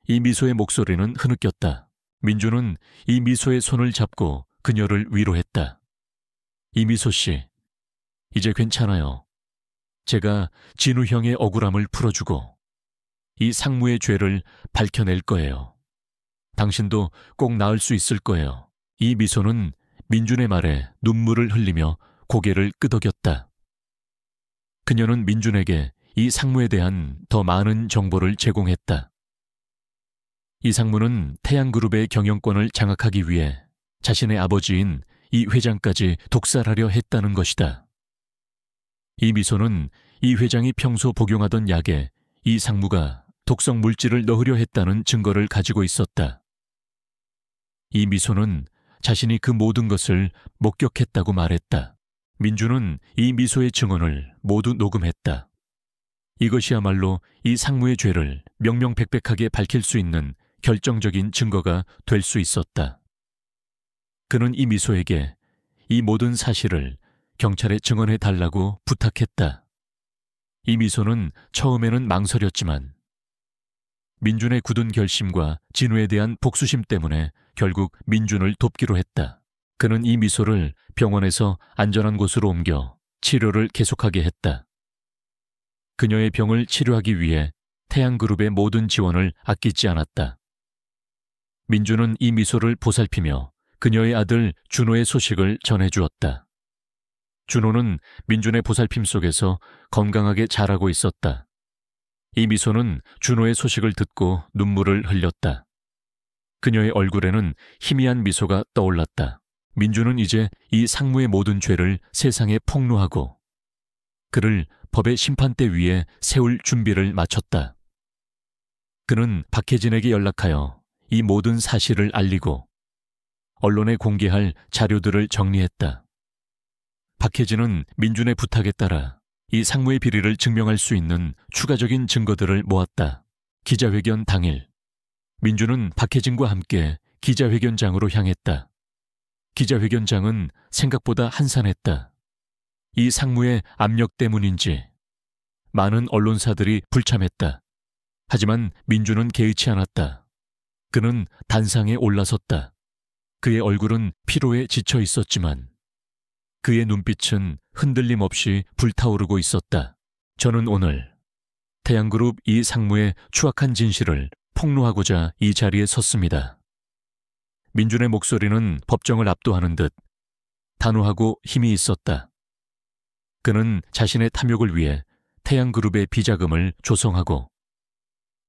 이미소의 목소리는 흐느꼈다. 민주는 이미소의 손을 잡고 그녀를 위로했다. 이미소 씨, 이제 괜찮아요. 제가 진우 형의 억울함을 풀어주고 이 상무의 죄를 밝혀낼 거예요. 당신도 꼭 나을 수 있을 거예요. 이 미소는 민준의 말에 눈물을 흘리며 고개를 끄덕였다. 그녀는 민준에게 이 상무에 대한 더 많은 정보를 제공했다. 이 상무는 태양그룹의 경영권을 장악하기 위해 자신의 아버지인 이 회장까지 독살하려 했다는 것이다. 이 미소는 이 회장이 평소 복용하던 약에 이 상무가 독성 물질을 넣으려 했다는 증거를 가지고 있었다. 이 미소는 자신이 그 모든 것을 목격했다고 말했다. 민주는 이 미소의 증언을 모두 녹음했다. 이것이야말로 이 상무의 죄를 명명백백하게 밝힐 수 있는 결정적인 증거가 될 수 있었다. 그는 이 미소에게 이 모든 사실을 경찰에 증언해 달라고 부탁했다. 이 미소는 처음에는 망설였지만 민준의 굳은 결심과 진우에 대한 복수심 때문에 결국 민준을 돕기로 했다. 그는 이 미소를 병원에서 안전한 곳으로 옮겨 치료를 계속하게 했다. 그녀의 병을 치료하기 위해 태양그룹의 모든 지원을 아끼지 않았다. 민준은 이 미소를 보살피며 그녀의 아들 준호의 소식을 전해주었다. 준호는 민준의 보살핌 속에서 건강하게 자라고 있었다. 이 미소는 준호의 소식을 듣고 눈물을 흘렸다. 그녀의 얼굴에는 희미한 미소가 떠올랐다. 민준은 이제 이 상무의 모든 죄를 세상에 폭로하고 그를 법의 심판대 위에 세울 준비를 마쳤다. 그는 박혜진에게 연락하여 이 모든 사실을 알리고 언론에 공개할 자료들을 정리했다. 박혜진은 민준의 부탁에 따라 이 상무의 비리를 증명할 수 있는 추가적인 증거들을 모았다. 기자회견 당일, 민준은 박혜진과 함께 기자회견장으로 향했다. 기자회견장은 생각보다 한산했다. 이 상무의 압력 때문인지 많은 언론사들이 불참했다. 하지만 민준은 개의치 않았다. 그는 단상에 올라섰다. 그의 얼굴은 피로에 지쳐 있었지만 그의 눈빛은 흔들림 없이 불타오르고 있었다. 저는 오늘 태양그룹 이 상무의 추악한 진실을 폭로하고자 이 자리에 섰습니다. 민준의 목소리는 법정을 압도하는 듯 단호하고 힘이 있었다. 그는 자신의 탐욕을 위해 태양그룹의 비자금을 조성하고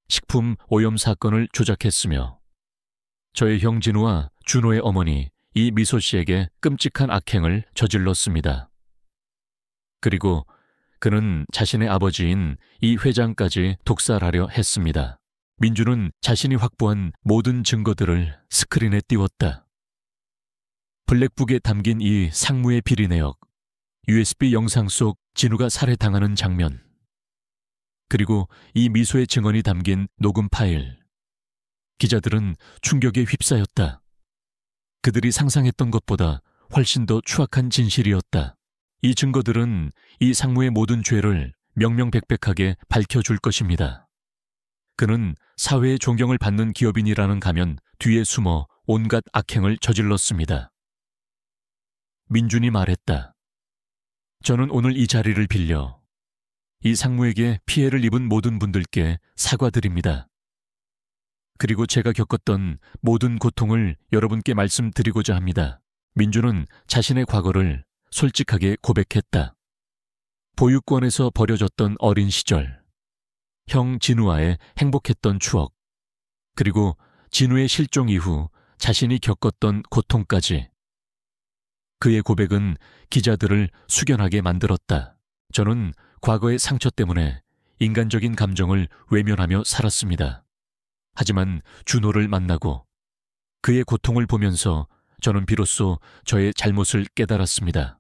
식품 오염 사건을 조작했으며 저의 형 진우와 준호의 어머니 이 미소 씨에게 끔찍한 악행을 저질렀습니다. 그리고 그는 자신의 아버지인 이 회장까지 독살하려 했습니다. 민준은 자신이 확보한 모든 증거들을 스크린에 띄웠다. 블랙북에 담긴 이 상무의 비리 내역, USB 영상 속 진우가 살해당하는 장면, 그리고 이 미소의 증언이 담긴 녹음 파일. 기자들은 충격에 휩싸였다. 그들이 상상했던 것보다 훨씬 더 추악한 진실이었다. 이 증거들은 이 상무의 모든 죄를 명명백백하게 밝혀줄 것입니다. 그는 사회의 존경을 받는 기업인이라는 가면 뒤에 숨어 온갖 악행을 저질렀습니다. 민준이 말했다. 저는 오늘 이 자리를 빌려 이 상무에게 피해를 입은 모든 분들께 사과드립니다. 그리고 제가 겪었던 모든 고통을 여러분께 말씀드리고자 합니다. 민준은 자신의 과거를 솔직하게 고백했다. 보육원에서 버려졌던 어린 시절, 형 진우와의 행복했던 추억, 그리고 진우의 실종 이후 자신이 겪었던 고통까지. 그의 고백은 기자들을 숙연하게 만들었다. 저는 과거의 상처 때문에 인간적인 감정을 외면하며 살았습니다. 하지만 준호를 만나고 그의 고통을 보면서 저는 비로소 저의 잘못을 깨달았습니다.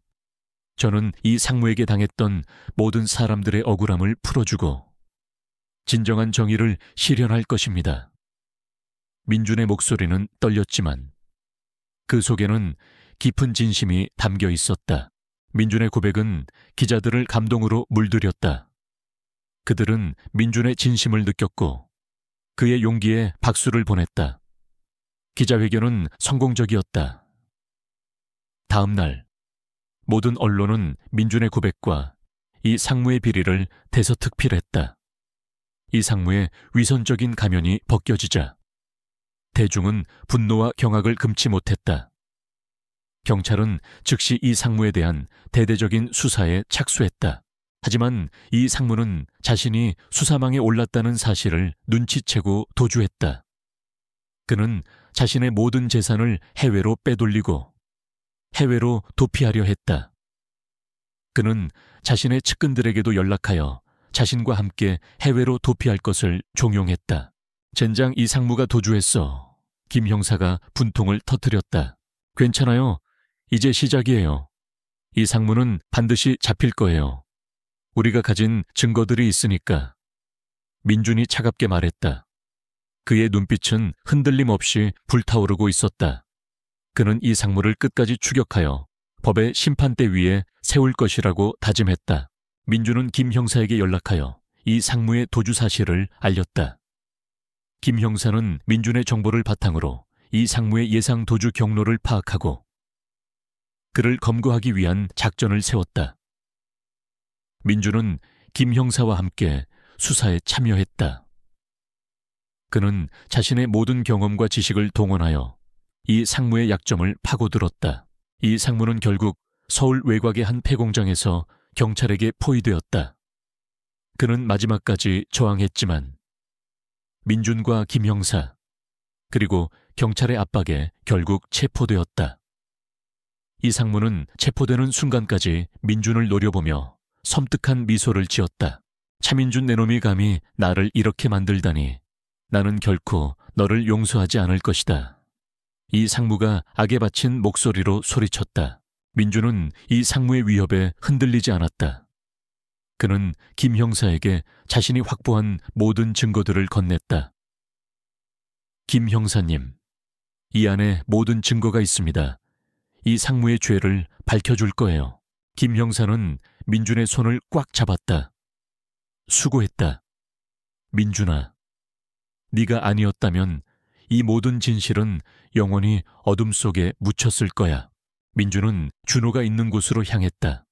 저는 이 상무에게 당했던 모든 사람들의 억울함을 풀어주고 진정한 정의를 실현할 것입니다. 민준의 목소리는 떨렸지만 그 속에는 깊은 진심이 담겨 있었다. 민준의 고백은 기자들을 감동으로 물들였다. 그들은 민준의 진심을 느꼈고 그의 용기에 박수를 보냈다. 기자회견은 성공적이었다. 다음 날 모든 언론은 민준의 고백과 이 상무의 비리를 대서특필했다. 이 상무의 위선적인 가면이 벗겨지자 대중은 분노와 경악을 금치 못했다. 경찰은 즉시 이 상무에 대한 대대적인 수사에 착수했다. 하지만 이 상무는 자신이 수사망에 올랐다는 사실을 눈치채고 도주했다. 그는 자신의 모든 재산을 해외로 빼돌리고 해외로 도피하려 했다. 그는 자신의 측근들에게도 연락하여 자신과 함께 해외로 도피할 것을 종용했다. 젠장 이 상무가 도주했어. 김 형사가 분통을 터뜨렸다. 괜찮아요. 이제 시작이에요. 이 상무는 반드시 잡힐 거예요. 우리가 가진 증거들이 있으니까. 민준이 차갑게 말했다. 그의 눈빛은 흔들림 없이 불타오르고 있었다. 그는 이 상무를 끝까지 추격하여 법의 심판대 위에 세울 것이라고 다짐했다. 민준은 김 형사에게 연락하여 이 상무의 도주 사실을 알렸다. 김 형사는 민준의 정보를 바탕으로 이 상무의 예상 도주 경로를 파악하고 그를 검거하기 위한 작전을 세웠다. 민준은 김 형사와 함께 수사에 참여했다. 그는 자신의 모든 경험과 지식을 동원하여 이 상무의 약점을 파고들었다. 이 상무는 결국 서울 외곽의 한 폐공장에서 경찰에게 포위되었다. 그는 마지막까지 저항했지만 민준과 김 형사 그리고 경찰의 압박에 결국 체포되었다. 이 상무는 체포되는 순간까지 민준을 노려보며 섬뜩한 미소를 지었다. 차민준 내놈이 감히 나를 이렇게 만들다니 나는 결코 너를 용서하지 않을 것이다. 이 상무가 악에 바친 목소리로 소리쳤다. 민준은 이 상무의 위협에 흔들리지 않았다. 그는 김 형사에게 자신이 확보한 모든 증거들을 건넸다. 김 형사님, 이 안에 모든 증거가 있습니다. 이 상무의 죄를 밝혀줄 거예요. 김 형사는 민준의 손을 꽉 잡았다. 수고했다. 민준아, 네가 아니었다면 이 모든 진실은 영원히 어둠 속에 묻혔을 거야. 민준은 준호가 있는 곳으로 향했다.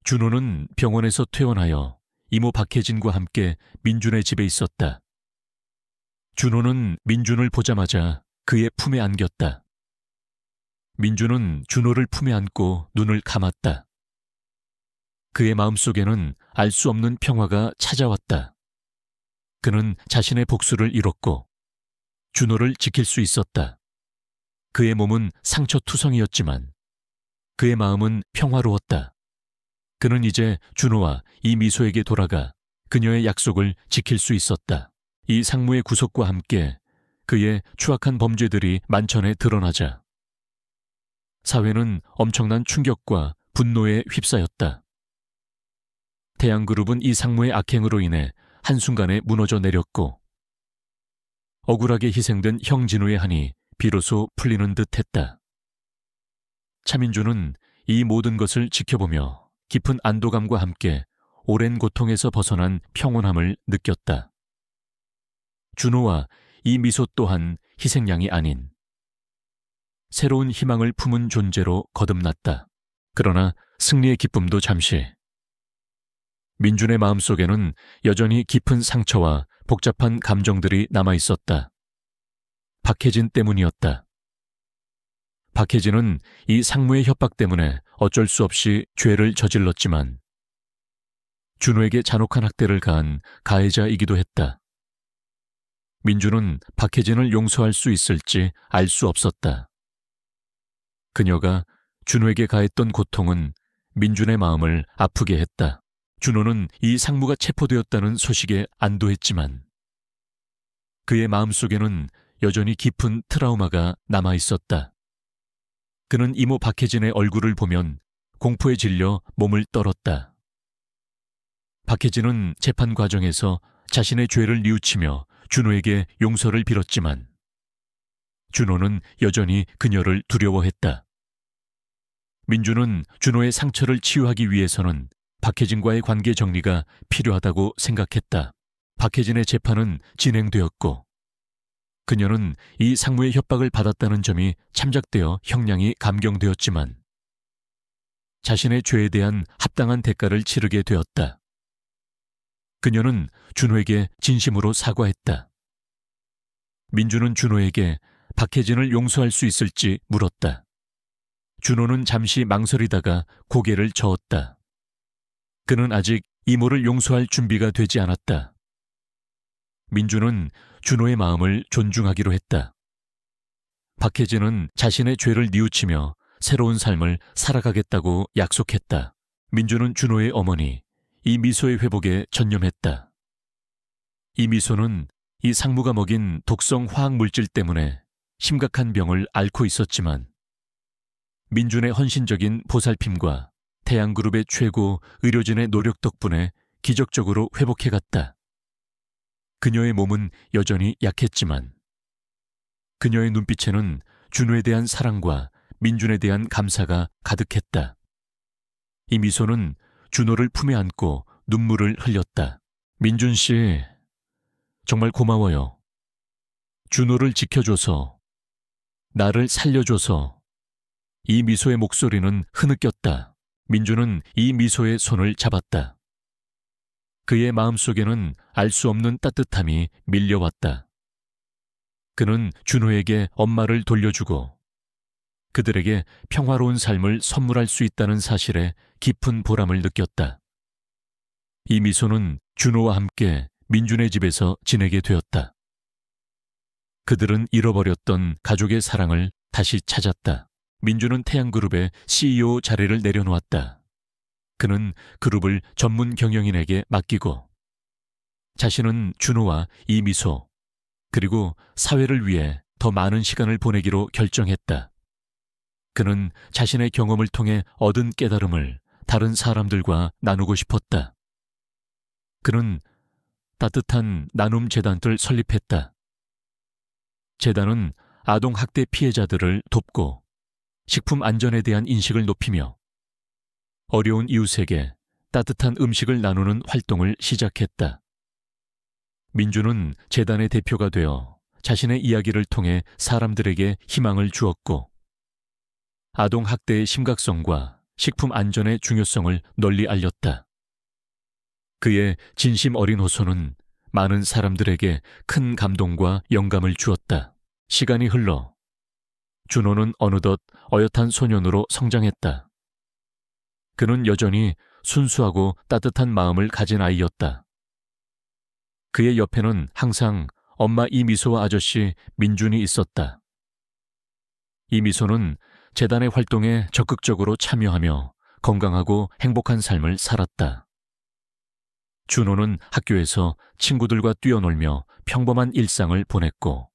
준호는 병원에서 퇴원하여 이모 박혜진과 함께 민준의 집에 있었다. 준호는 민준을 보자마자 그의 품에 안겼다. 민준은 준호를 품에 안고 눈을 감았다. 그의 마음속에는 알 수 없는 평화가 찾아왔다. 그는 자신의 복수를 이뤘고 준호를 지킬 수 있었다. 그의 몸은 상처투성이었지만 그의 마음은 평화로웠다. 그는 이제 준호와 이 미소에게 돌아가 그녀의 약속을 지킬 수 있었다. 이 상무의 구속과 함께 그의 추악한 범죄들이 만천에 드러나자 사회는 엄청난 충격과 분노에 휩싸였다. 태양그룹은 이 상무의 악행으로 인해 한순간에 무너져 내렸고 억울하게 희생된 형 진우의 한이 비로소 풀리는 듯 했다. 차민준은 이 모든 것을 지켜보며 깊은 안도감과 함께 오랜 고통에서 벗어난 평온함을 느꼈다. 준호와 이 미소 또한 희생양이 아닌 새로운 희망을 품은 존재로 거듭났다. 그러나 승리의 기쁨도 잠시. 민준의 마음속에는 여전히 깊은 상처와 복잡한 감정들이 남아있었다. 박혜진 때문이었다. 박혜진은 이 상무의 협박 때문에 어쩔 수 없이 죄를 저질렀지만 준호에게 잔혹한 학대를 가한 가해자이기도 했다. 민준은 박혜진을 용서할 수 있을지 알 수 없었다. 그녀가 준호에게 가했던 고통은 민준의 마음을 아프게 했다. 준호는 이 상무가 체포되었다는 소식에 안도했지만 그의 마음속에는 여전히 깊은 트라우마가 남아있었다. 그는 이모 박혜진의 얼굴을 보면 공포에 질려 몸을 떨었다. 박혜진은 재판 과정에서 자신의 죄를 뉘우치며 준호에게 용서를 빌었지만 준호는 여전히 그녀를 두려워했다. 민준은 준호의 상처를 치유하기 위해서는 박혜진과의 관계 정리가 필요하다고 생각했다. 박혜진의 재판은 진행되었고 그녀는 이 상무의 협박을 받았다는 점이 참작되어 형량이 감경되었지만 자신의 죄에 대한 합당한 대가를 치르게 되었다. 그녀는 준호에게 진심으로 사과했다. 민준은 준호에게 박혜진을 용서할 수 있을지 물었다. 준호는 잠시 망설이다가 고개를 저었다. 그는 아직 이모를 용서할 준비가 되지 않았다. 민준은 준호의 마음을 존중하기로 했다. 박혜진은 자신의 죄를 뉘우치며 새로운 삶을 살아가겠다고 약속했다. 민준은 준호의 어머니 이 미소의 회복에 전념했다. 이 미소는 이 상무가 먹인 독성 화학물질 때문에 심각한 병을 앓고 있었지만 민준의 헌신적인 보살핌과 태양그룹의 최고 의료진의 노력 덕분에 기적적으로 회복해갔다. 그녀의 몸은 여전히 약했지만 그녀의 눈빛에는 준호에 대한 사랑과 민준에 대한 감사가 가득했다. 이 미소는 준호를 품에 안고 눈물을 흘렸다. 민준 씨, 정말 고마워요. 준호를 지켜줘서, 나를 살려줘서. 이 미소의 목소리는 흐느꼈다. 민준은 이 미소의 손을 잡았다. 그의 마음속에는 알 수 없는 따뜻함이 밀려왔다. 그는 준호에게 엄마를 돌려주고 그들에게 평화로운 삶을 선물할 수 있다는 사실에 깊은 보람을 느꼈다. 이 미소는 준호와 함께 민준의 집에서 지내게 되었다. 그들은 잃어버렸던 가족의 사랑을 다시 찾았다. 민준은 태양그룹의 CEO 자리를 내려놓았다. 그는 그룹을 전문 경영인에게 맡기고 자신은 준호와 이 미소 그리고 사회를 위해 더 많은 시간을 보내기로 결정했다. 그는 자신의 경험을 통해 얻은 깨달음을 다른 사람들과 나누고 싶었다. 그는 따뜻한 나눔 재단을 설립했다. 재단은 아동 학대 피해자들을 돕고 식품 안전에 대한 인식을 높이며 어려운 이웃에게 따뜻한 음식을 나누는 활동을 시작했다. 민주는 재단의 대표가 되어 자신의 이야기를 통해 사람들에게 희망을 주었고 아동 학대의 심각성과 식품 안전의 중요성을 널리 알렸다. 그의 진심 어린 호소는 많은 사람들에게 큰 감동과 영감을 주었다. 시간이 흘러 준호는 어느덧 어엿한 소년으로 성장했다. 그는 여전히 순수하고 따뜻한 마음을 가진 아이였다. 그의 옆에는 항상 엄마 이미소와 아저씨 민준이 있었다. 이미소는 재단의 활동에 적극적으로 참여하며 건강하고 행복한 삶을 살았다. 준호는 학교에서 친구들과 뛰어놀며 평범한 일상을 보냈고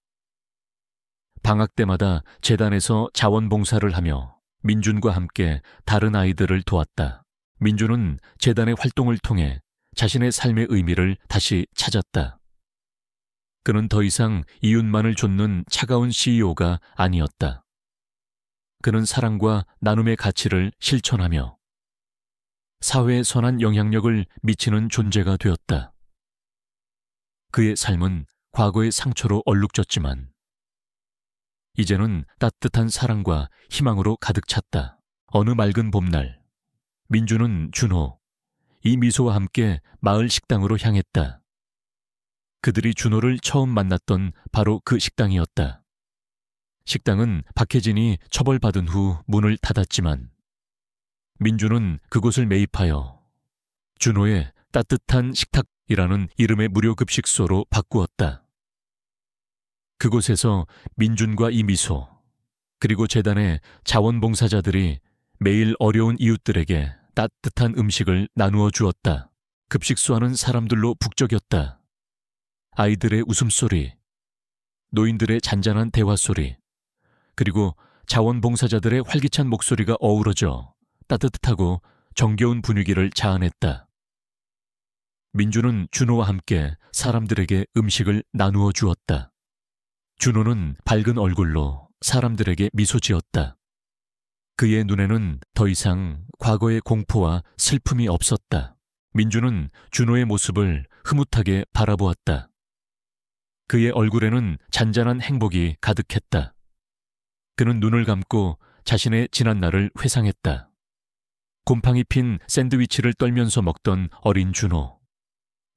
방학 때마다 재단에서 자원봉사를 하며 민준과 함께 다른 아이들을 도왔다. 민준은 재단의 활동을 통해 자신의 삶의 의미를 다시 찾았다. 그는 더 이상 이웃만을 좇는 차가운 CEO가 아니었다. 그는 사랑과 나눔의 가치를 실천하며 사회에 선한 영향력을 미치는 존재가 되었다. 그의 삶은 과거의 상처로 얼룩졌지만 이제는 따뜻한 사랑과 희망으로 가득 찼다. 어느 맑은 봄날, 민주는 준호, 이 미소와 함께 마을 식당으로 향했다. 그들이 준호를 처음 만났던 바로 그 식당이었다. 식당은 박혜진이 처벌받은 후 문을 닫았지만 민주는 그곳을 매입하여 준호의 따뜻한 식탁이라는 이름의 무료 급식소로 바꾸었다. 그곳에서 민준과 이미소 그리고 재단의 자원봉사자들이 매일 어려운 이웃들에게 따뜻한 음식을 나누어 주었다. 급식소 안은 사람들로 북적였다. 아이들의 웃음소리, 노인들의 잔잔한 대화소리, 그리고 자원봉사자들의 활기찬 목소리가 어우러져 따뜻하고 정겨운 분위기를 자아냈다. 민주는 준호와 함께 사람들에게 음식을 나누어 주었다. 준호는 밝은 얼굴로 사람들에게 미소 지었다. 그의 눈에는 더 이상 과거의 공포와 슬픔이 없었다. 민주는 준호의 모습을 흐뭇하게 바라보았다. 그의 얼굴에는 잔잔한 행복이 가득했다. 그는 눈을 감고 자신의 지난 날을 회상했다. 곰팡이 핀 샌드위치를 떨면서 먹던 어린 준호,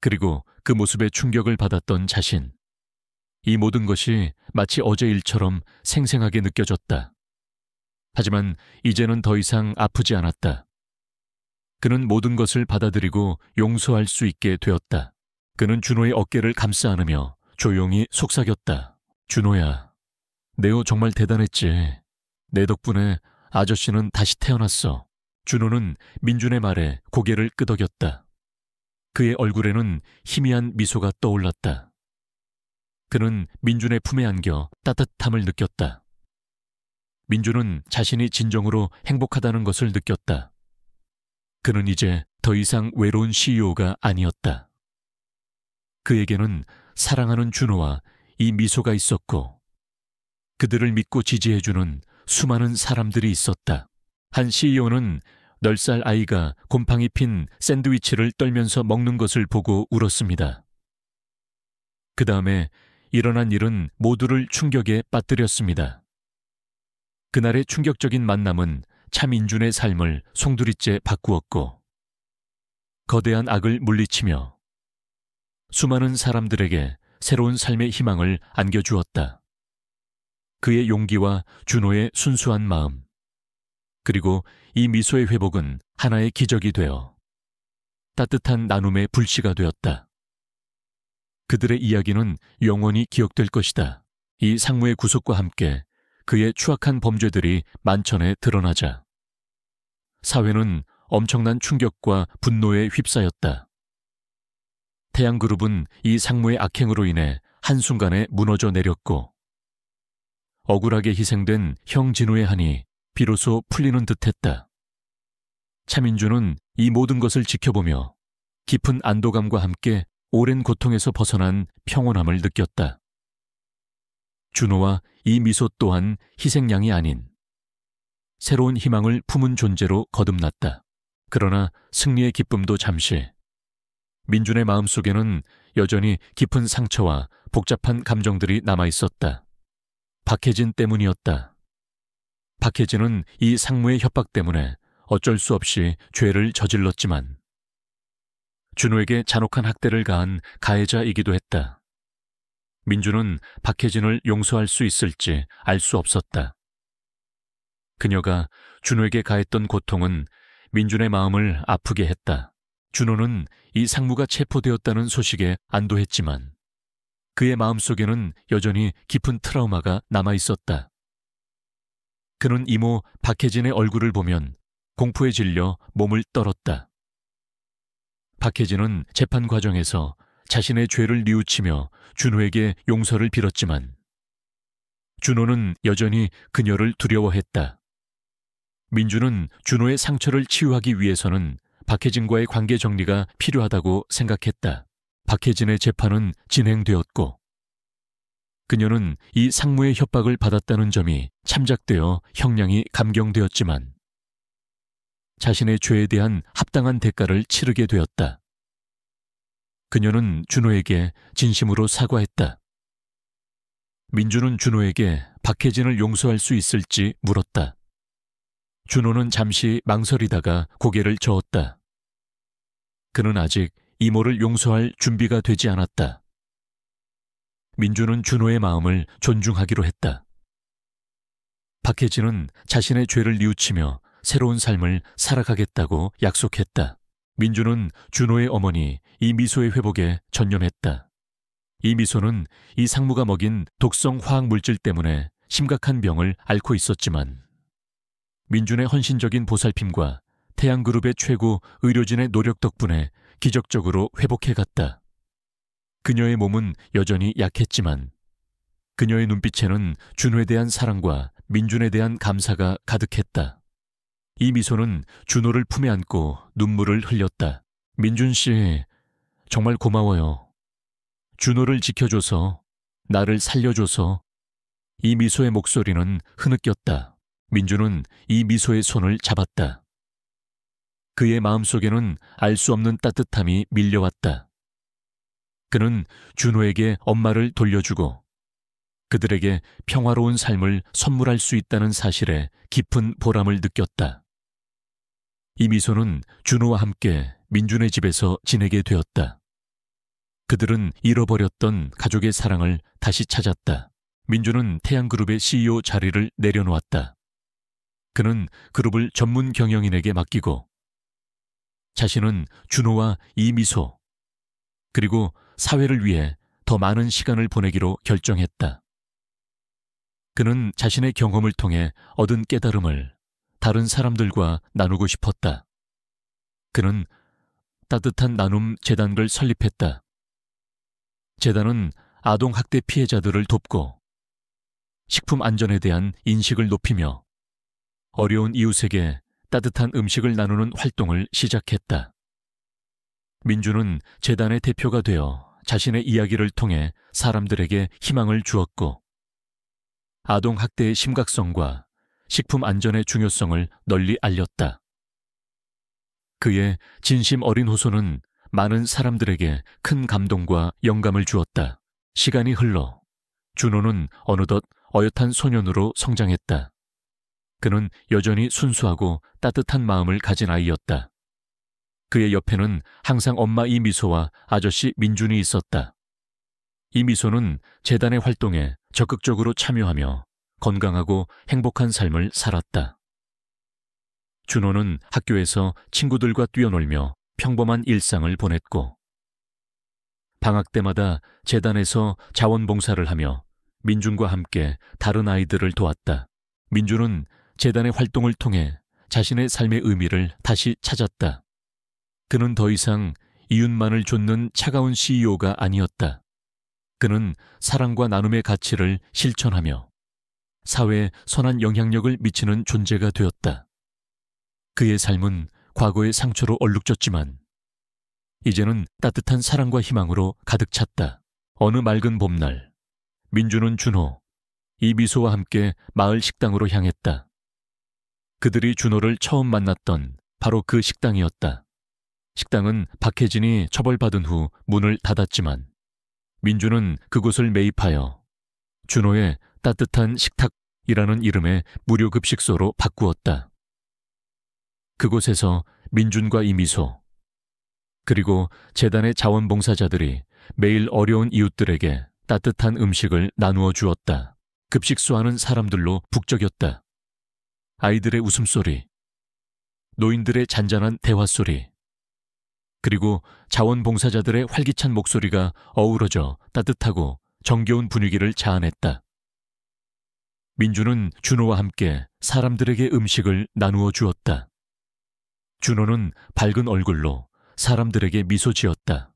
그리고 그 모습에 충격을 받았던 자신. 이 모든 것이 마치 어제 일처럼 생생하게 느껴졌다. 하지만 이제는 더 이상 아프지 않았다. 그는 모든 것을 받아들이고 용서할 수 있게 되었다. 그는 준호의 어깨를 감싸 안으며 조용히 속삭였다. 준호야, 네오 정말 대단했지. 내 덕분에 아저씨는 다시 태어났어. 준호는 민준의 말에 고개를 끄덕였다. 그의 얼굴에는 희미한 미소가 떠올랐다. 그는 민준의 품에 안겨 따뜻함을 느꼈다. 민준은 자신이 진정으로 행복하다는 것을 느꼈다. 그는 이제 더 이상 외로운 CEO가 아니었다. 그에게는 사랑하는 준호와 이 미소가 있었고 그들을 믿고 지지해주는 수많은 사람들이 있었다. 한 CEO는 10살 아이가 곰팡이 핀 샌드위치를 떨면서 먹는 것을 보고 울었습니다. 그 다음에 일어난 일은 모두를 충격에 빠뜨렸습니다. 그날의 충격적인 만남은 차민준의 삶을 송두리째 바꾸었고 거대한 악을 물리치며 수많은 사람들에게 새로운 삶의 희망을 안겨주었다. 그의 용기와 준호의 순수한 마음, 그리고 이 미소의 회복은 하나의 기적이 되어 따뜻한 나눔의 불씨가 되었다. 그들의 이야기는 영원히 기억될 것이다. 이 상무의 구속과 함께 그의 추악한 범죄들이 만천에 드러나자 사회는 엄청난 충격과 분노에 휩싸였다. 태양그룹은 이 상무의 악행으로 인해 한순간에 무너져 내렸고 억울하게 희생된 형 진우의 한이 비로소 풀리는 듯했다. 차민주는 이 모든 것을 지켜보며 깊은 안도감과 함께 오랜 고통에서 벗어난 평온함을 느꼈다. 준호와 이 미소 또한 희생양이 아닌 새로운 희망을 품은 존재로 거듭났다. 그러나 승리의 기쁨도 잠시, 민준의 마음속에는 여전히 깊은 상처와 복잡한 감정들이 남아있었다. 박혜진 때문이었다. 박혜진은 이 상무의 협박 때문에 어쩔 수 없이 죄를 저질렀지만 준호에게 잔혹한 학대를 가한 가해자이기도 했다. 민주는 박혜진을 용서할 수 있을지 알 수 없었다. 그녀가 준호에게 가했던 고통은 민준의 마음을 아프게 했다. 준호는 이 상무가 체포되었다는 소식에 안도했지만 그의 마음속에는 여전히 깊은 트라우마가 남아있었다. 그는 이모 박혜진의 얼굴을 보면 공포에 질려 몸을 떨었다. 박혜진은 재판 과정에서 자신의 죄를 뉘우치며 준호에게 용서를 빌었지만 준호는 여전히 그녀를 두려워했다. 민주는 준호의 상처를 치유하기 위해서는 박혜진과의 관계 정리가 필요하다고 생각했다. 박혜진의 재판은 진행되었고 그녀는 이 상무의 협박을 받았다는 점이 참작되어 형량이 감경되었지만 자신의 죄에 대한 합당한 대가를 치르게 되었다. 그녀는 준호에게 진심으로 사과했다. 민주는 준호에게 박혜진을 용서할 수 있을지 물었다. 준호는 잠시 망설이다가 고개를 저었다. 그는 아직 이모를 용서할 준비가 되지 않았다. 민주는 준호의 마음을 존중하기로 했다. 박혜진은 자신의 죄를 뉘우치며 새로운 삶을 살아가겠다고 약속했다. 민주는 준호의 어머니 이 미소의 회복에 전념했다. 이 미소는 이 상무가 먹인 독성 화학 물질 때문에 심각한 병을 앓고 있었지만 민준의 헌신적인 보살핌과 태양그룹의 최고 의료진의 노력 덕분에 기적적으로 회복해갔다. 그녀의 몸은 여전히 약했지만 그녀의 눈빛에는 준호에 대한 사랑과 민준에 대한 감사가 가득했다. 이 미소는 준호를 품에 안고 눈물을 흘렸다. 민준 씨, 정말 고마워요. 준호를 지켜줘서, 나를 살려줘서. 이 미소의 목소리는 흐느꼈다. 민준은 이 미소의 손을 잡았다. 그의 마음속에는 알 수 없는 따뜻함이 밀려왔다. 그는 준호에게 엄마를 돌려주고 그들에게 평화로운 삶을 선물할 수 있다는 사실에 깊은 보람을 느꼈다. 이 미소는 준호와 함께 민준의 집에서 지내게 되었다. 그들은 잃어버렸던 가족의 사랑을 다시 찾았다. 민준은 태양그룹의 CEO 자리를 내려놓았다. 그는 그룹을 전문 경영인에게 맡기고 자신은 준호와 이 미소 그리고 사회를 위해 더 많은 시간을 보내기로 결정했다. 그는 자신의 경험을 통해 얻은 깨달음을 다른 사람들과 나누고 싶었다. 그는 따뜻한 나눔 재단을 설립했다. 재단은 아동학대 피해자들을 돕고 식품 안전에 대한 인식을 높이며 어려운 이웃에게 따뜻한 음식을 나누는 활동을 시작했다. 민주는 재단의 대표가 되어 자신의 이야기를 통해 사람들에게 희망을 주었고 아동학대의 심각성과 식품 안전의 중요성을 널리 알렸다. 그의 진심 어린 호소는 많은 사람들에게 큰 감동과 영감을 주었다. 시간이 흘러 준호는 어느덧 어엿한 소년으로 성장했다. 그는 여전히 순수하고 따뜻한 마음을 가진 아이였다. 그의 옆에는 항상 엄마 이 미소와 아저씨 민준이 있었다. 이 미소는 재단의 활동에 적극적으로 참여하며 건강하고 행복한 삶을 살았다. 준호는 학교에서 친구들과 뛰어놀며 평범한 일상을 보냈고, 방학 때마다 재단에서 자원봉사를 하며 민준과 함께 다른 아이들을 도왔다. 민준은 재단의 활동을 통해 자신의 삶의 의미를 다시 찾았다. 그는 더 이상 이웃만을 좇는 차가운 CEO가 아니었다. 그는 사랑과 나눔의 가치를 실천하며 사회에 선한 영향력을 미치는 존재가 되었다. 그의 삶은 과거의 상처로 얼룩졌지만 이제는 따뜻한 사랑과 희망으로 가득 찼다. 어느 맑은 봄날, 민준은 준호, 이미소와 함께 마을 식당으로 향했다. 그들이 준호를 처음 만났던 바로 그 식당이었다. 식당은 박혜진이 처벌받은 후 문을 닫았지만 민준은 그곳을 매입하여 준호의 따뜻한 식탁이라는 이름의 무료 급식소로 바꾸었다. 그곳에서 민준과 이미소, 그리고 재단의 자원봉사자들이 매일 어려운 이웃들에게 따뜻한 음식을 나누어 주었다. 급식소 안은 사람들로 북적였다. 아이들의 웃음소리, 노인들의 잔잔한 대화소리, 그리고 자원봉사자들의 활기찬 목소리가 어우러져 따뜻하고 정겨운 분위기를 자아냈다. 민준은 준호와 함께 사람들에게 음식을 나누어 주었다. 준호는 밝은 얼굴로 사람들에게 미소 지었다.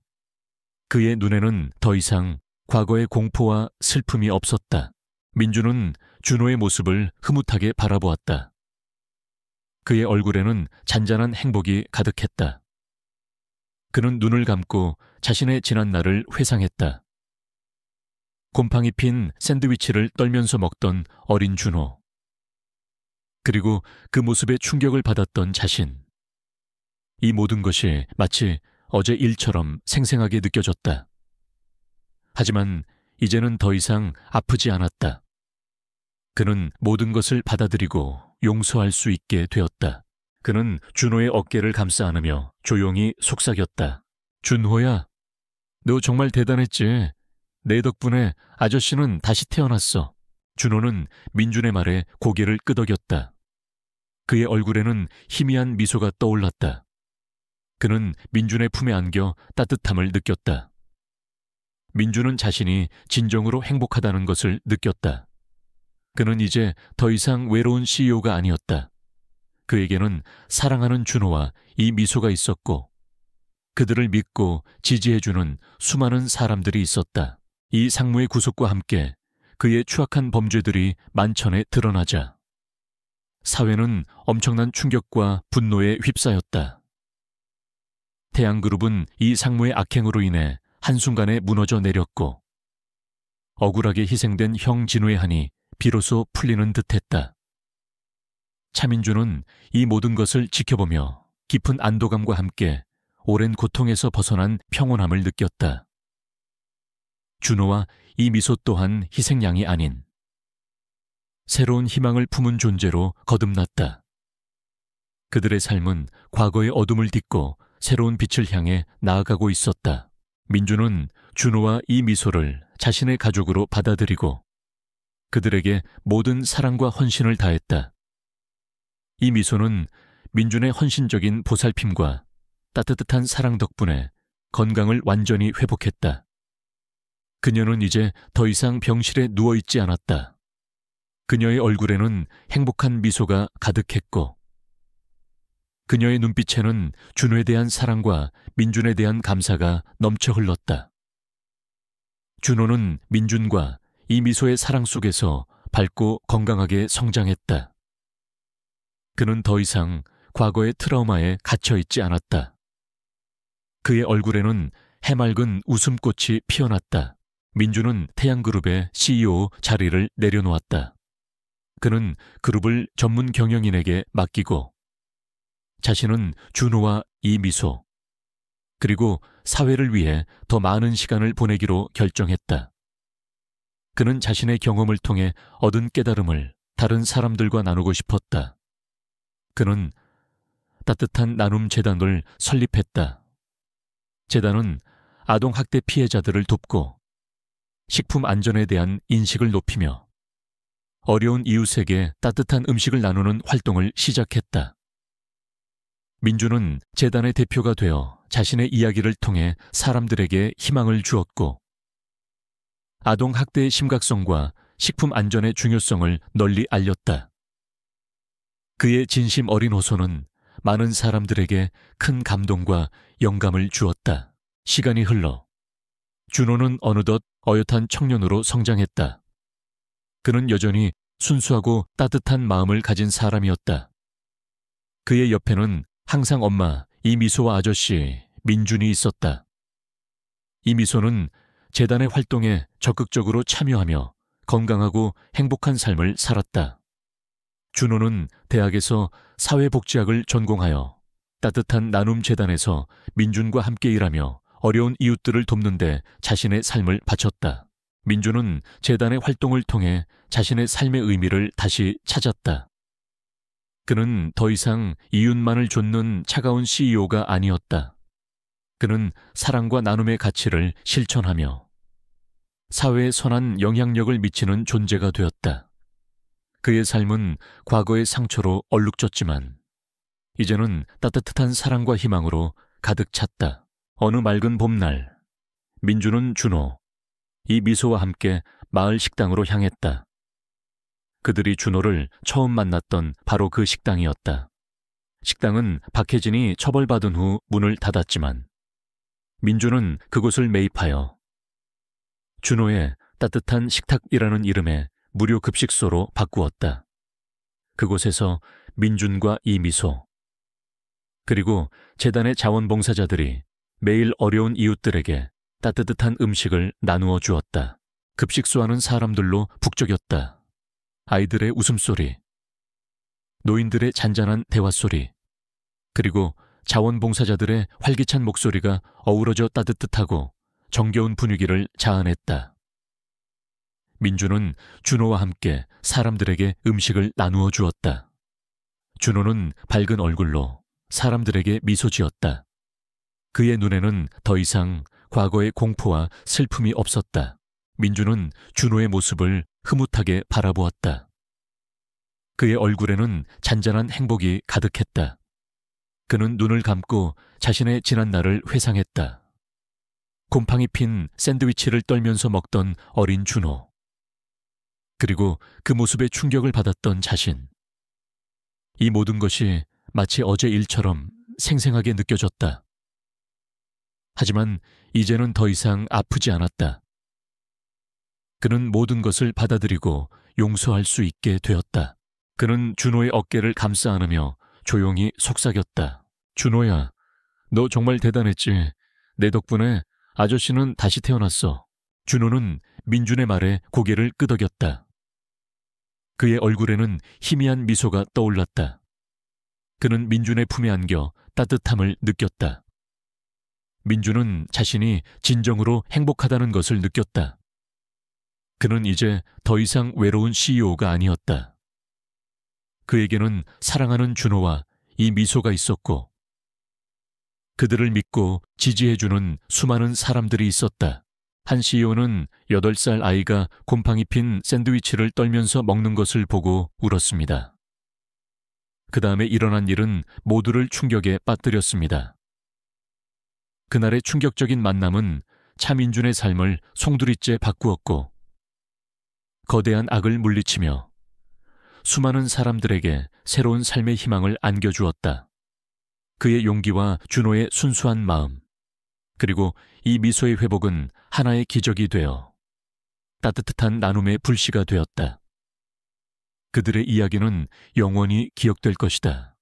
그의 눈에는 더 이상 과거의 공포와 슬픔이 없었다. 민준은 준호의 모습을 흐뭇하게 바라보았다. 그의 얼굴에는 잔잔한 행복이 가득했다. 그는 눈을 감고 자신의 지난 날을 회상했다. 곰팡이 핀 샌드위치를 떨면서 먹던 어린 준호. 그리고 그 모습에 충격을 받았던 자신. 이 모든 것이 마치 어제 일처럼 생생하게 느껴졌다. 하지만 이제는 더 이상 아프지 않았다. 그는 모든 것을 받아들이고 용서할 수 있게 되었다. 그는 준호의 어깨를 감싸 안으며 조용히 속삭였다. 준호야, 너 정말 대단했지. 내 덕분에 아저씨는 다시 태어났어. 준호는 민준의 말에 고개를 끄덕였다. 그의 얼굴에는 희미한 미소가 떠올랐다. 그는 민준의 품에 안겨 따뜻함을 느꼈다. 민준은 자신이 진정으로 행복하다는 것을 느꼈다. 그는 이제 더 이상 외로운 CEO가 아니었다. 그에게는 사랑하는 준호와 이 미소가 있었고 그들을 믿고 지지해주는 수많은 사람들이 있었다. 이 상무의 구속과 함께 그의 추악한 범죄들이 만천에 드러나자 사회는 엄청난 충격과 분노에 휩싸였다. 태양그룹은 이 상무의 악행으로 인해 한순간에 무너져 내렸고 억울하게 희생된 형 진우의 한이 비로소 풀리는 듯했다. 차민준은 이 모든 것을 지켜보며 깊은 안도감과 함께 오랜 고통에서 벗어난 평온함을 느꼈다. 준호와 이 미소 또한 희생양이 아닌 새로운 희망을 품은 존재로 거듭났다. 그들의 삶은 과거의 어둠을 딛고 새로운 빛을 향해 나아가고 있었다. 민준은 준호와 이 미소를 자신의 가족으로 받아들이고 그들에게 모든 사랑과 헌신을 다했다. 이 미소는 민준의 헌신적인 보살핌과 따뜻한 사랑 덕분에 건강을 완전히 회복했다. 그녀는 이제 더 이상 병실에 누워있지 않았다. 그녀의 얼굴에는 행복한 미소가 가득했고 그녀의 눈빛에는 준호에 대한 사랑과 민준에 대한 감사가 넘쳐 흘렀다. 준호는 민준과 이 미소의 사랑 속에서 밝고 건강하게 성장했다. 그는 더 이상 과거의 트라우마에 갇혀있지 않았다. 그의 얼굴에는 해맑은 웃음꽃이 피어났다. 민준은 태양그룹의 CEO 자리를 내려놓았다. 그는 그룹을 전문 경영인에게 맡기고 자신은 준호와 이 미소 그리고 사회를 위해 더 많은 시간을 보내기로 결정했다. 그는 자신의 경험을 통해 얻은 깨달음을 다른 사람들과 나누고 싶었다. 그는 따뜻한 나눔 재단을 설립했다. 재단은 아동학대 피해자들을 돕고 식품 안전에 대한 인식을 높이며 어려운 이웃에게 따뜻한 음식을 나누는 활동을 시작했다. 민주는 재단의 대표가 되어 자신의 이야기를 통해 사람들에게 희망을 주었고, 아동 학대의 심각성과 식품 안전의 중요성을 널리 알렸다. 그의 진심 어린 호소는 많은 사람들에게 큰 감동과 영감을 주었다. 시간이 흘러 준호는 어느덧 어엿한 청년으로 성장했다. 그는 여전히 순수하고 따뜻한 마음을 가진 사람이었다. 그의 옆에는 항상 엄마 이미소와 아저씨 민준이 있었다. 이미소는 재단의 활동에 적극적으로 참여하며 건강하고 행복한 삶을 살았다. 준호는 대학에서 사회복지학을 전공하여 따뜻한 나눔재단에서 민준과 함께 일하며 어려운 이웃들을 돕는 데 자신의 삶을 바쳤다. 민준은 재단의 활동을 통해 자신의 삶의 의미를 다시 찾았다. 그는 더 이상 이웃만을 좇는 차가운 CEO가 아니었다. 그는 사랑과 나눔의 가치를 실천하며 사회에 선한 영향력을 미치는 존재가 되었다. 그의 삶은 과거의 상처로 얼룩졌지만 이제는 따뜻한 사랑과 희망으로 가득 찼다. 어느 맑은 봄날, 민주는 준호, 이미소와 함께 마을 식당으로 향했다. 그들이 준호를 처음 만났던 바로 그 식당이었다. 식당은 박혜진이 처벌받은 후 문을 닫았지만 민주는 그곳을 매입하여 준호의 따뜻한 식탁이라는 이름의 무료 급식소로 바꾸었다. 그곳에서 민준과 이미소, 그리고 재단의 자원봉사자들이 매일 어려운 이웃들에게 따뜻한 음식을 나누어 주었다. 급식소 안은 사람들로 북적였다. 아이들의 웃음소리, 노인들의 잔잔한 대화소리, 그리고 자원봉사자들의 활기찬 목소리가 어우러져 따뜻하고 정겨운 분위기를 자아냈다. 민주는 준호와 함께 사람들에게 음식을 나누어 주었다. 준호는 밝은 얼굴로 사람들에게 미소 지었다. 그의 눈에는 더 이상 과거의 공포와 슬픔이 없었다. 민주는 준호의 모습을 흐뭇하게 바라보았다. 그의 얼굴에는 잔잔한 행복이 가득했다. 그는 눈을 감고 자신의 지난 날을 회상했다. 곰팡이 핀 샌드위치를 떨면서 먹던 어린 준호. 그리고 그 모습에 충격을 받았던 자신. 이 모든 것이 마치 어제 일처럼 생생하게 느껴졌다. 하지만 이제는 더 이상 아프지 않았다. 그는 모든 것을 받아들이고 용서할 수 있게 되었다. 그는 준호의 어깨를 감싸 안으며 조용히 속삭였다. 준호야, 너 정말 대단했지. 내 덕분에 아저씨는 다시 태어났어. 준호는 민준의 말에 고개를 끄덕였다. 그의 얼굴에는 희미한 미소가 떠올랐다. 그는 민준의 품에 안겨 따뜻함을 느꼈다. 민준은 자신이 진정으로 행복하다는 것을 느꼈다. 그는 이제 더 이상 외로운 CEO가 아니었다. 그에게는 사랑하는 준호와 이 미소가 있었고 그들을 믿고 지지해주는 수많은 사람들이 있었다. 한 CEO는 8살 아이가 곰팡이 핀 샌드위치를 떨면서 먹는 것을 보고 울었습니다. 그 다음에 일어난 일은 모두를 충격에 빠뜨렸습니다. 그날의 충격적인 만남은 차민준의 삶을 송두리째 바꾸었고 거대한 악을 물리치며 수많은 사람들에게 새로운 삶의 희망을 안겨주었다. 그의 용기와 준호의 순수한 마음, 그리고 이 미소의 회복은 하나의 기적이 되어 따뜻한 나눔의 불씨가 되었다. 그들의 이야기는 영원히 기억될 것이다.